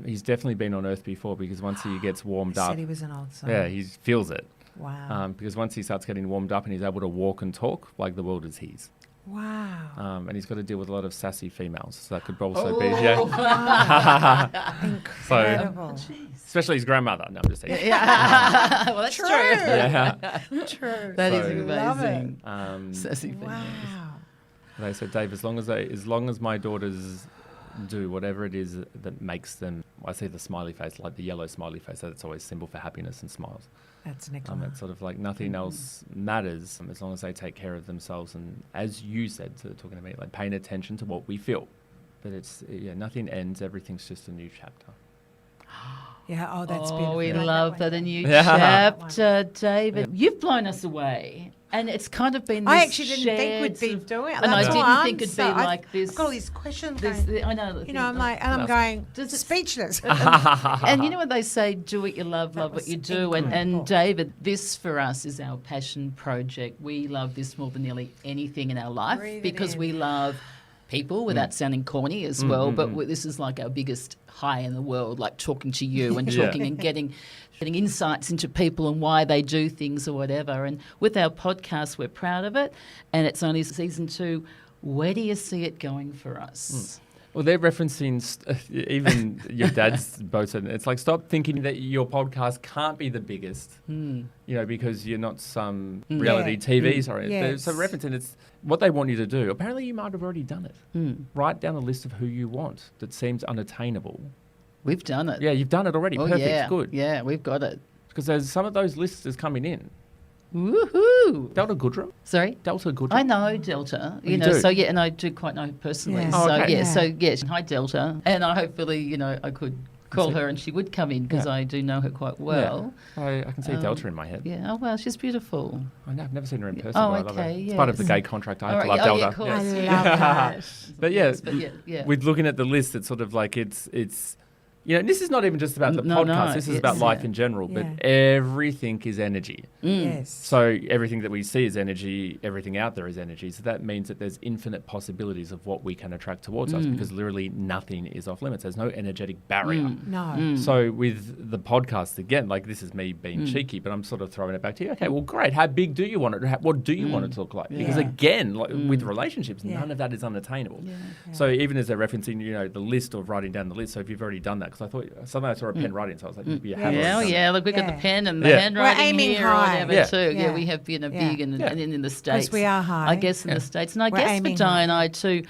he's definitely been on Earth before because once he gets warmed He up, said he was an old soul. yeah, he feels it. Wow. Because once he starts getting warmed up and he's able to walk and talk, like the world is his. Wow. And he's got to deal with a lot of sassy females. So that could also be, Incredible. especially his grandmother. No, I'm just saying. Yeah. Well, that's true. Yeah. True. That is So- Love amazing. Um, Sassy females. Wow. They said, Dave, as long as my daughters do whatever it is that makes them, I see the smiley face, like the yellow smiley face, that's always symbol for happiness and smiles. That's Nicola. It's sort of like nothing else matters as long as they take care of themselves. And as you said, talking to me, like paying attention to what we feel. But it's, nothing ends. Everything's just a new chapter. Yeah, oh, that's Oh, beautiful. we I like love one. that. A new Yeah. chapter, David. You've blown us away. And it's kind of been this I actually didn't think we'd be shared doing it. And I That's didn't why think I'm it'd so- be like this. I've got all these questions this going. I know. You know, I'm like, and I'm going, Does it- speechless. And you know what they say, do what you love, love what was you do. And incredible. David, this for us is our passion project. We love this more than nearly anything in our life Breathe it because in. we love people without sounding corny as well. But this is like our biggest high in the world, like talking to you and talking and getting insights into people and why they do things or whatever. And with our podcast, we're proud of it. And it's only season 2. Where do you see it going for us? Well, they're referencing even your dad's both said it's like stop thinking that your podcast can't be the biggest, because you're not some reality TV. Sorry, Yes. so referencing it's what they want you to do. Apparently, you might have already done it. Write down a list of who you want that seems unattainable. We've done it. Yeah, you've done it already. Oh, Perfect, yeah. good. Yeah, we've got it. Because there's some of those lists is coming in. Woohoo! Delta Goodrum. Sorry? Delta Goodrum. I know Delta, you do? so and I do quite know her personally. Yeah. So Oh, okay. hi Delta, and I hopefully I could call her and she would come in because I do know her quite well. Yeah. I can see Delta in my head. Yeah. Oh wow, she's beautiful. I know, I've never seen her in person. Oh, but I love her. okay, It's part of the yes. gay contract. I have All to right, love yeah, Delta. of course. I Yes. love that. But yeah, But yeah. with looking at the list, it's sort of like it's this is not even just about the No, podcast. no, This is about it's- life in general. Yeah. But everything is energy. Yes. So everything that we see is energy. Everything out there is energy. So that means that there's infinite possibilities of what we can attract towards us because literally nothing is off limits. There's no energetic barrier. No. So with the podcast, again, like this is me being cheeky, but I'm sort of throwing it back to you. Okay, well, great. How big do you want it? What do you want it to look like? Because again, like with relationships, none of that is unattainable. So even as they're referencing, the list of writing down the list. So if you've already done that, because I thought suddenly I saw a pen writing, so I was like, you have Yeah, already done yeah. it. Look, we've got Yeah. the pen and the Yeah. handwriting We're aiming here or high. whatever Yeah. too. Yeah, Yeah. we have big Yeah. and in the States. we are high. I guess in the States. And I We're guess for aiming Di high. and I too,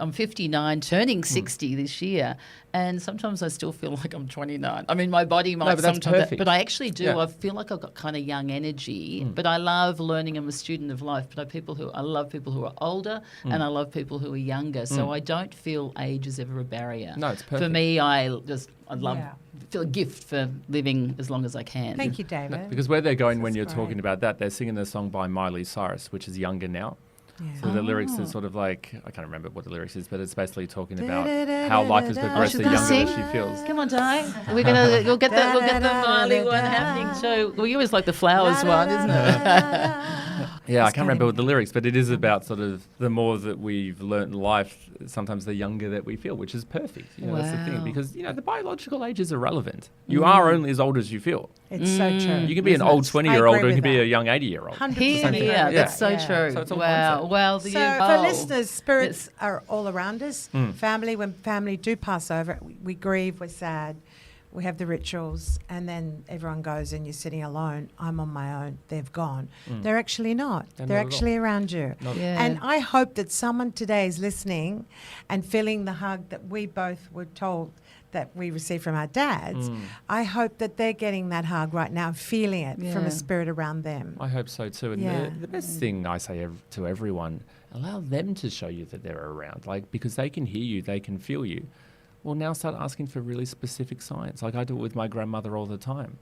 I'm 59, turning 60 this year. And sometimes I still feel like I'm 29. I mean, my body might but that's sometimes, perfect. but I actually do. Yeah. I feel like I've got kind of young energy. But I love learning. I'm a student of life. But I love people who are older, and I love people who are younger. So I don't feel age is ever a barrier. No, it's For perfect. me, I love Yeah. feel a gift for living as long as I can. Thank you, David. Because where they're going when That's you're great. talking about that, they're singing a song by Miley Cyrus, which is Younger Now. Yeah. So the lyrics Oh. are sort of like, I can't remember what the lyrics is, but it's basically talking about how life has progressed should the we younger sing? that she feels. Come on, Di. We'll get the Miley one happening too. Well, you always like the flowers one, isn't it? Yeah, I can't remember what the lyrics, but it is about sort of the more that we've learnt in life, sometimes the younger that we feel, which is perfect. That's the thing, Wow. because the biological age is irrelevant. You are only as old as you feel. It's so true. You can be an isn't old it? 20-year-old, I or you agree can be with a young 80-year-old. 100%. Here, thing. yeah, Yeah. that's so Yeah. true. So it's all Wow. mindset. Well, So for listeners, spirits are all around us. Family, when family do pass over, we grieve, we're sad, we have the rituals, and then everyone goes and you're sitting alone. I'm on my own. They've gone. They're actually not. They're They're not at all. actually around you. Yeah. And I hope that someone today is listening and feeling the hug that we both were told that we received from our dads. I hope that they're getting that hug right now, feeling it from Yeah. a spirit around them. I hope so too. And Yeah. the best thing I say to everyone, allow them to show you that they're around, because they can hear you, they can feel you. Well, now start asking for really specific signs. Like I do it with my grandmother all the time.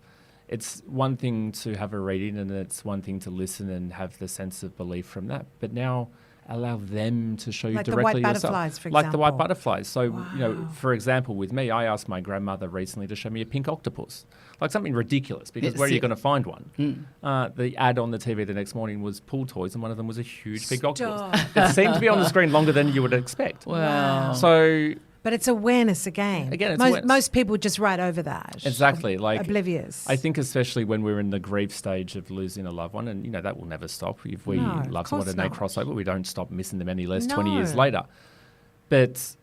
It's one thing to have a reading, and it's one thing to listen and have the sense of belief from that. But now allow them to show you Like the directly white yourself. butterflies, for Like the white example. butterflies. So, for example, with me, I asked my grandmother recently to show me a pink octopus. Like something ridiculous, because where are you going to find one? The ad on the TV the next morning was pool toys, and one of them was a huge pink octopus. It seemed to be on the screen longer than you would expect. Wow. So But it's awareness again. Again, it's most, awareness. most people just right over that. Exactly, like oblivious. I think especially when we're in the grief stage of losing a loved one, and that will never stop. If we No, of love someone course and they not. cross over, we don't stop missing them any less 20 years No. later. But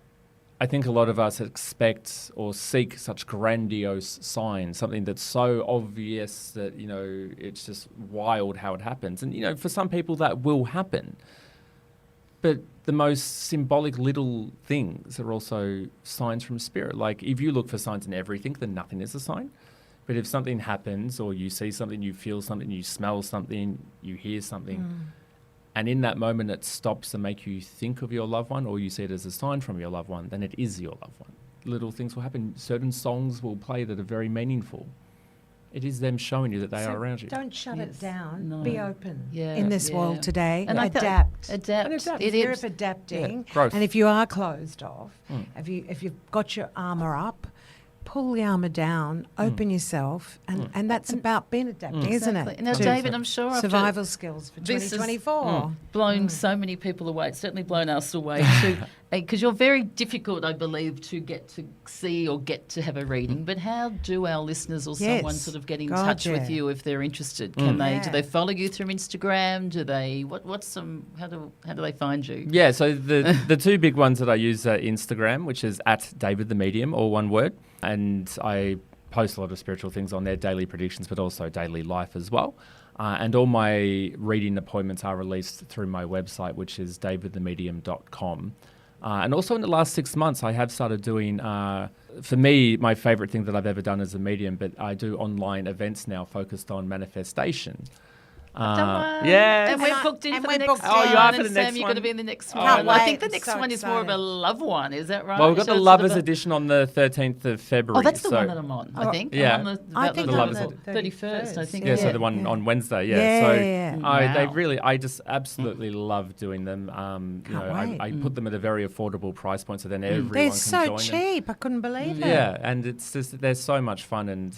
I think a lot of us expect or seek such grandiose signs, something that's so obvious that, it's just wild how it happens. And, for some people that will happen. But the most symbolic little things are also signs from spirit. Like if you look for signs in everything, then nothing is a sign. But if something happens, or you see something, you feel something, you smell something, you hear something, and in that moment it stops to make you think of your loved one, or you see it as a sign from your loved one, then it is your loved one. Little things will happen. Certain songs will play that are very meaningful. It is them showing you that they So are around you. Don't shut Yes. it down. No. Be open Yeah, in this yeah. world today. And I thought- adapt. Adapt. And adapt. It Fear is. of adapting. Yeah, growth. And if you are closed off, if you've got your armour up, pull the armour down, open yourself, and that's about being adapting, isn't Exactly. it? Now, To David, I'm sure after survival skills for this has 2024. blown so many people away. It's certainly blown us away too. Because you're very difficult, I believe, to get to see or get to have a reading. But how do our listeners or someone Yes. sort of get in God, touch yeah. with you if they're interested? Can they? Do Yeah. they follow you through Instagram? Do they? How do they find you? Yeah, so the two big ones that I use are Instagram, which is @DavidTheMedium, all one word. And I post a lot of spiritual things on there, daily predictions, but also daily life as well. And all my reading appointments are released through my website, which is davidthemedium.com. And also in the last 6 months, I have started doing, for me, my favourite thing that I've ever done as a medium, but I do online events now focused on manifestation. Yeah. And we're I- booked in and for we're the next booked one. in. Oh, you are for and the Sam, next you're going to one? be in the next Oh, one. I wow. think the I'm next so one is more of a excited. love one. Is that right? Well, we've got So the it's Lovers sort of a- edition on the 13th of February. Oh, that's the so one that I'm on, I think. yeah. I'm on I about think the I'm Lovers on Ed- 31st, I think. Yeah, so Yeah. the one on Wednesday, yeah. Yeah, So yeah, yeah. I just absolutely love doing them. Wait. I put them at a very affordable price point, so then everyone They're can so join. cheap. I couldn't believe it. Yeah, and it's just they're so much fun, and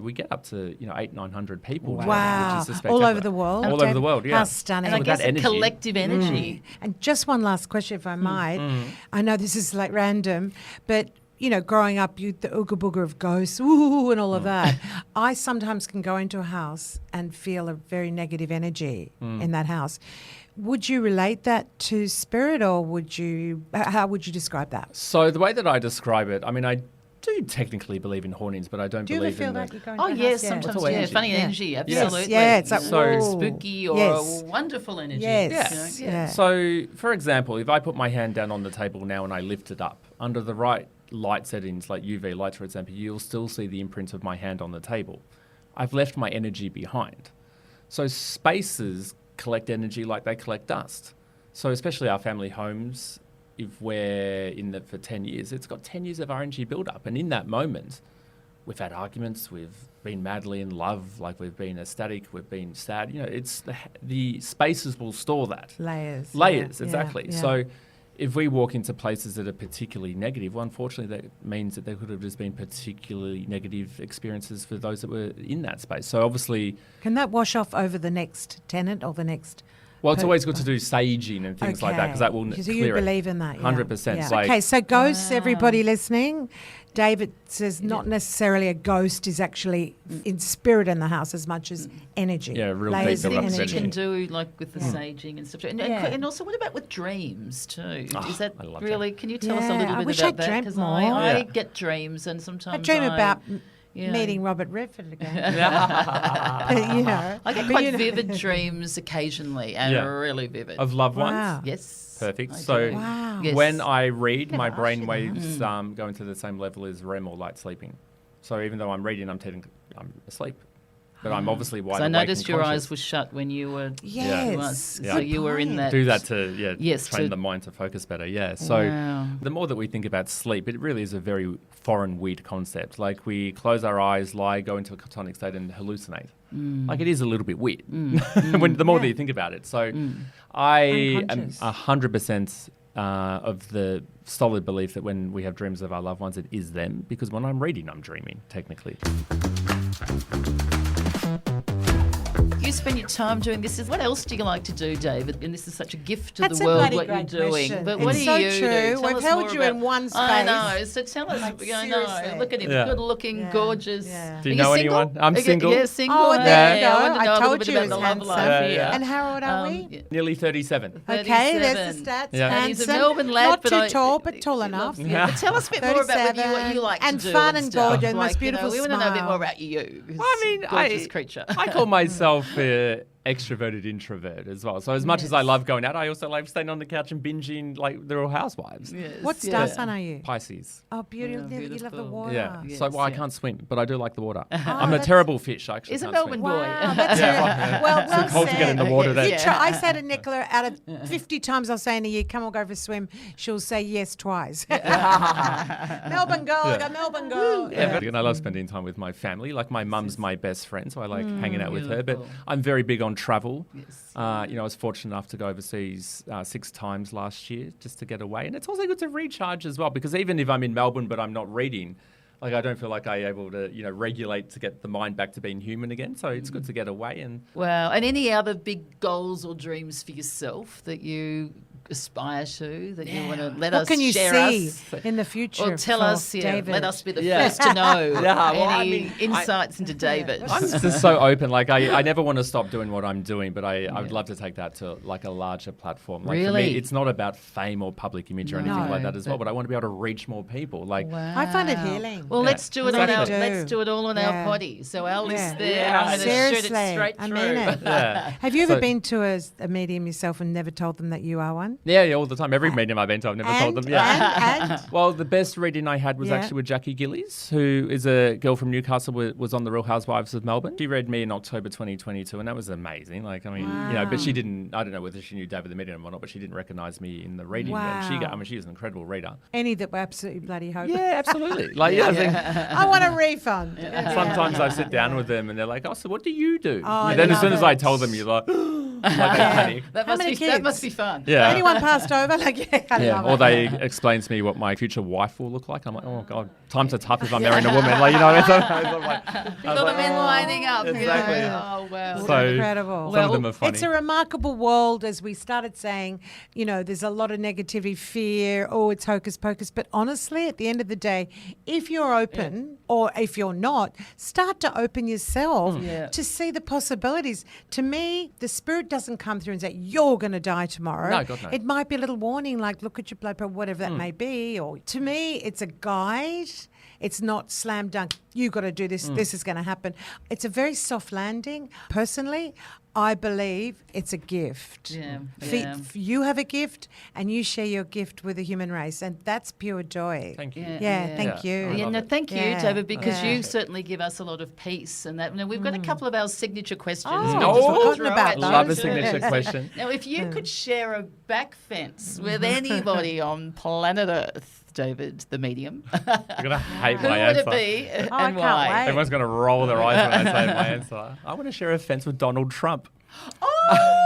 we get up to 800-900 people. now, Wow. which is just All over spectacular. the world. All over the world, yeah. How stunning. And I With guess that a energy. collective energy. And just one last question, if I might. I know this is like random, but growing up, the ooga booga of ghosts, ooh, and all of that. I sometimes can go into a house and feel a very negative energy in that house. Would you relate that to spirit, or how would you describe that? So the way that I describe it, I mean, I do technically believe in hauntings, but I don't Do you ever believe feel in that you go into Oh, a yes, house? sometimes, all yeah. energy. Funny Yeah. energy, absolutely. Yeah, it's like, So- whoa. spooky or Yes. a wonderful energy. Yes. You know, Yeah. So, for example, if I put my hand down on the table now and I lift it up, under the right light settings, like UV lights, for example, you'll still see the imprint of my hand on the table. I've left my energy behind. So spaces collect energy like they collect dust. So especially our family homes, if we're in it for 10 years, it's got 10 years of our energy build up. And in that moment, we've had arguments, we've been madly in love, like we've been ecstatic, we've been sad. You know, it's the spaces will store that. Layers. Layers, Yeah, exactly. yeah. So if we walk into places that are particularly negative, well, unfortunately, that means that there could have just been particularly negative experiences for those that were in that space. So obviously, Can that wash off over the next tenant or the next? well, it's always good to do saging and things like that because that will So clear you it. believe in that? 100%. Yeah. Like- Okay, so ghosts, everybody listening, David says not necessarily a ghost is actually in spirit in the house as much as energy. Yeah, real Layers deep of things you energy. can do, like with the saging and stuff. Yeah. And also, what about with dreams too? Is that I love really? Can you tell us a Yeah, little I bit wish about I'd that? dreamt Because more. I Yeah. get dreams, and sometimes I dream about you know, meeting Robert Redford again. But, you know, I get but, quite you know- vivid dreams occasionally, and Yeah. really vivid. Of loved ones. Wow. Yes. Perfect. I So do. Wow. Yes. when I read, my Never brain asked you waves go into the same level as REM or light sleeping. So even though I'm reading, I'm asleep. But I'm obviously wide So I awake noticed and your conscious. eyes were shut when you were. Yes. Yeah. So you were in point. that. Do that to Yes, train to- the mind to focus better. Yeah. So Wow. the more that we think about sleep, it really is a very foreign, weird concept. Like we close our eyes, lie, go into a catonic state, and hallucinate. Like it is a little bit weird. When the more that you think about it. So I am Unconscious. 100% of the solid belief that when we have dreams of our loved ones, it is them. Because when I'm reading, I'm dreaming, technically. You spend your time doing this. What else do you like to do, David? And this is such a gift to That's the a world, bloody what you're great doing. question. But what It's do so you true. do? Tell We've us held more you in about- one I space. know. So tell us. Like, I know. seriously. Look at him. Yeah. Good looking, Yeah. gorgeous. Yeah. Do you Are know single? anyone? I'm Okay, single. Yeah, single. Oh, there you Yeah, go. I want to know I a little told bit you about he the was love handsome. life. Yeah. And how old are we? yeah. Nearly 37. Okay, there's 37. the stats. Yeah. And he's a Handsome, Melbourne lad, not but too I- tall, but tall he enough. loves- yeah. But tell us a bit more about what you like and to do. fun and stuff. gorgeous, most beautiful We want to know a bit smile. more about you. Well, I mean, gorgeous creature. I call myself extroverted introvert as well. So as much as I love going out, I also like staying on the couch and binging like the Real Housewives. Yes, What star sign are you? Pisces. Oh, beautiful. Oh, You love the beautiful. water. Yeah. Yes, so well, I yeah. can't swim, but I do like the water. I'm a that's- terrible fish. I actually He's a can't Melbourne swim. boy. Wow, that's Yeah. well Too cold to get in the said. water. Yeah. Then. I say to Nicola, out of 50 times I'll say in a year, come on, go for a swim, she'll say yes twice. Melbourne girl, I go Melbourne girl. Yeah, and I love spending time with my family. Like my mum's my best friend, so I like hanging out with her. But Beautiful. I'm very big on travel. Yes. I was fortunate enough to go overseas 6 times last year just to get away, and it's also good to recharge as well. Because even if I'm in Melbourne but I'm not reading, like I don't feel like I'm able to regulate to get the mind back to being human again. So it's good to get away and. Wow. And any other big goals or dreams for yourself that you aspire to, that you want to let What us can you share see us? in the future? Or tell for us, David? let us be the Yeah. first to know Yeah, well, I any mean, insights into David. I'm just so open. Like I never want to stop doing what I'm doing, but I would love to take that to like a larger platform. Like for me, Really? it's not about fame or public image or anything No, like that as well. but- But I want to be able to reach more people. Like I find it healing. Well, let's do it on our Exactly. let's do it all on Yeah. our potty. So our list there, Yeah. I'm going to shoot Seriously, it straight I through. mean it. yeah. Have you ever So- been to a medium yourself and never told them that you are one? Yeah, all the time. Every medium I've been to, I've never told them. Yeah. And Well, the best reading I had was Yeah. actually with Jackie Gillies, who is a girl from Newcastle, was on the Real Housewives of Melbourne. She read me in October 2022, and that was amazing. Like, I mean, but she didn't. I don't know whether she knew David the Medium or not, but she didn't recognise me in the reading. And Wow. she was an incredible reader. any that were absolutely bloody hopeless. Yeah, absolutely. Like, yeah, I think I want a refund. sometimes I sit down with them and they're like, "Oh, so what do you do?" Oh, and then I as soon love as I it. tell them, you're like, like they panic. That How must many be that kids? must be fun. Yeah. Anyone passed over? Like, yeah, I Yeah, love or it. they explain to me what my future wife will look like. I'm like, oh god, times are tough if I'm marrying a woman. Like, you know, I'm like, A lot of men lining up. you know. Exactly. Oh wow. So Incredible. some of them are funny. It's a remarkable world, as we started saying. There's a lot of negativity, fear. Oh, it's hocus pocus. But honestly, at the end of the day, if you're open or if you're not, start to open yourself Yeah. to see the possibilities. To me, the spirit doesn't come through and say you're going to die tomorrow. No, God, no. It might be a little warning, like look at your blood pressure, whatever that may be. Or to me, it's a guide. It's not slam dunk. You got to do this. This is going to happen. It's a very soft landing. Personally, I believe it's a gift. Yeah, You have a gift, and you share your gift with the human race, and that's pure joy. Thank you. Thank you. I love it. Thank you, Yeah. David, because Yeah. you certainly give us a lot of peace and that. Now, we've got a couple of our signature questions. Oh, We'll I've just forgotten throw about at you. Love a those. signature question. Now, if you could share a back fence with anybody on planet Earth, David, the medium, You're going to hate who my would answer. it be and I can't why? wait. Everyone's going to roll their eyes when I say my answer. I want to share a fence with Donald Trump.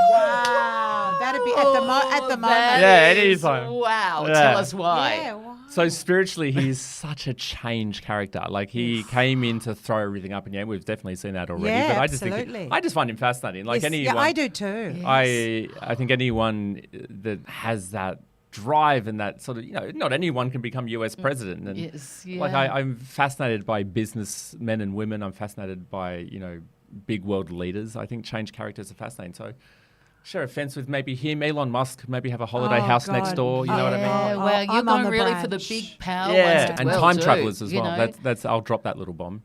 Wow. That'd be at the moment. That Yeah, it is- is like- Wow, Yeah. tell us why. Yeah, why? So spiritually, he's such a change character. Like he came in to throw everything up in the air. We've definitely seen that already. Yeah, but I just absolutely. think I just find him fascinating. Like Yes, anyone, yeah, I do too. I think anyone that has that drive and that sort of, not anyone can become US president. And Yes, like yeah. I'm fascinated by businessmen and women. I'm fascinated by, big world leaders. I think change characters are fascinating. So share a fence with maybe him, Elon Musk, maybe have a holiday house next God. door. You know what I mean? Yeah, Oh, well, you're I'm on going the really for the branch. big power ones Yeah, as and well, time too, travelers as you well. know? That's I'll drop that little bomb.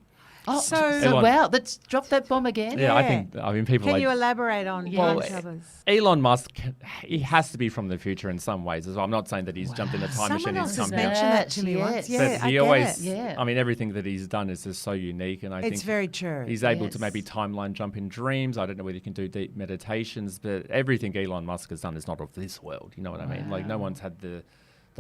Oh, So- so wow, let's drop that bomb again. Yeah, I mean people Can like you elaborate on Well, time travelers? Elon Musk, he has to be from the future in some ways as well. I'm not saying that he's jumped in a time Someone machine else and has come here. mentioned that to me Yes. once. But Yeah, But I he get always, it. Yeah. I mean, everything that he's done is just so unique. And I think It's very true. he's able to Yes. maybe timeline jump in dreams. I don't know whether he can do deep meditations, but everything Elon Musk has done is not of this world. You know what I mean? Like no one's had the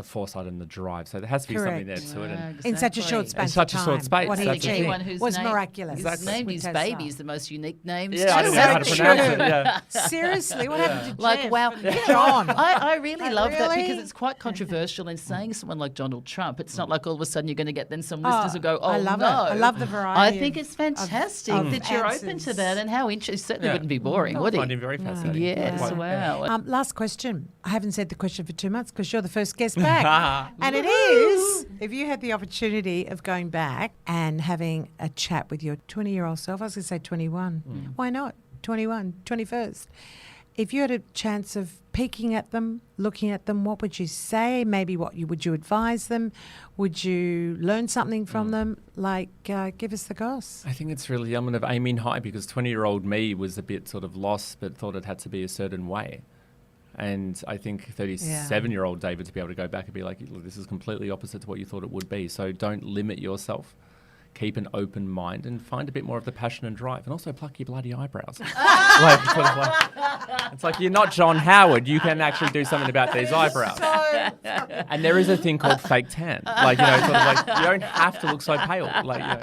foresight and the drive. So there has to be something there Correct. to it. And In such a short Exactly. span of such a short time, space, what he that's the thing. achieved Anyone who's was named- miraculous. Who's named with his Tesla. babies the most unique names. yeah, I too. don't know how to So pronounce true. it. Yeah. Seriously, what happened to Like, Jeff wow. and You know, John? I really love that Really? because it's quite controversial in saying someone like Donald Trump. It's not like all of a sudden you're going to get then some listeners who go, oh, I love no. it. I love the variety. I think of- it's fantastic of that you're open to answers. that and how interesting. It certainly Yeah. wouldn't be boring, I would find he? him very fascinating. Yes, Quite- wow. Last question. I haven't said the question for 2 months because you're the first guest back. And it is, if you had the opportunity of going back and having a chat with your 20-year-old self, I was going to say 21. Why not? 21, 21st. If you had a chance of peeking at them, looking at them, what would you say? Maybe would you advise them? Would you learn something from them? Like, give us the goss. I think it's really, I'm going to aim in high because 20-year-old me was a bit sort of lost but thought it had to be a certain way. And I think 37-year-old David to be able to go back and be like, look, this is completely opposite to what you thought it would be. So don't limit yourself. Keep an open mind and find a bit more of the passion and drive. And also pluck your bloody eyebrows. It's like you're not John Howard. You can actually do something about these eyebrows. And there is a thing called fake tan. Like, sort of like you don't have to look so pale. Like,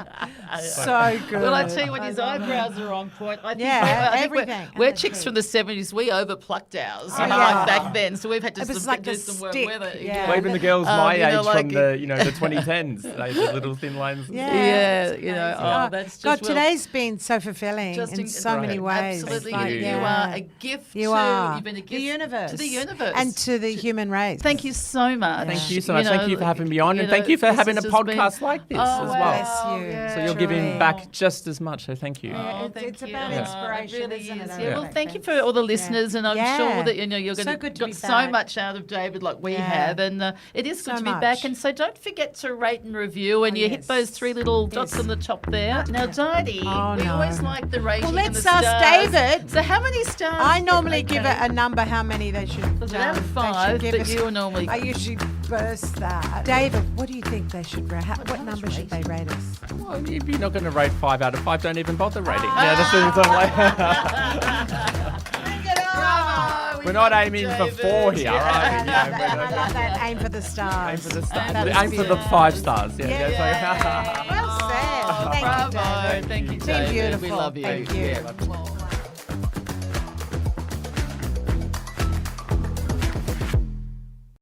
So good. Well, I tell you what, his eyebrows are on point. I think, Yeah, I think everything. We're chicks from the 70s. We overplucked ours, yeah. like back then. So we've had to It was sort of like do a some work stick, with it. yeah. well, even the girls my You know, age like from the 2010s, they had the little thin lines. Yeah, you know, oh, that's just God, well, today's been so fulfilling in so many ways. Absolutely, Thank you. you. You are a gift. You to, are. You've been a gift the universe. to the universe and to the human race. Thank you so much. Thank you so much. Thank you for having me on, and thank you for this having a has just been- podcast like this Oh, as wow. well. Bless you. Yeah, So you're giving truly. back just as much. So thank you. Yeah, Oh, it's thank you. about Yeah. inspiration, It really isn't it? is. I Yeah, well, think thank you that's- for all the listeners, and I'm Yeah. sure that you're So going to good to got be so back. much out of David like we Yeah. have, and it is So good to be much. back. And so don't forget to rate and review, and Oh, you yes. hit those three little dots Yes. on the top there. Now, Didi, Oh, we no. always like the rating. Well, and let's the ask stars. David. So how many stars? I do normally they give take? it a number how many they should. It was around they should 5, give but us. you were normally. I usually burst that. David, what do you think they should rate? What number should they rate us? Well, if you're not going to rate 5 out of 5, don't even bother rating. Yeah, that's the sort of like. Bravo, we We're not love aiming for David. 4 here, I are we? love that. I love that. Aim for the stars. Aim for the stars. That is Aim for the beautiful. 5 stars. Yeah, Yeah. yeah. Well said. Thank you, Bravo. David. Thank you, Been David. beautiful. We love you. Thank you. Yeah.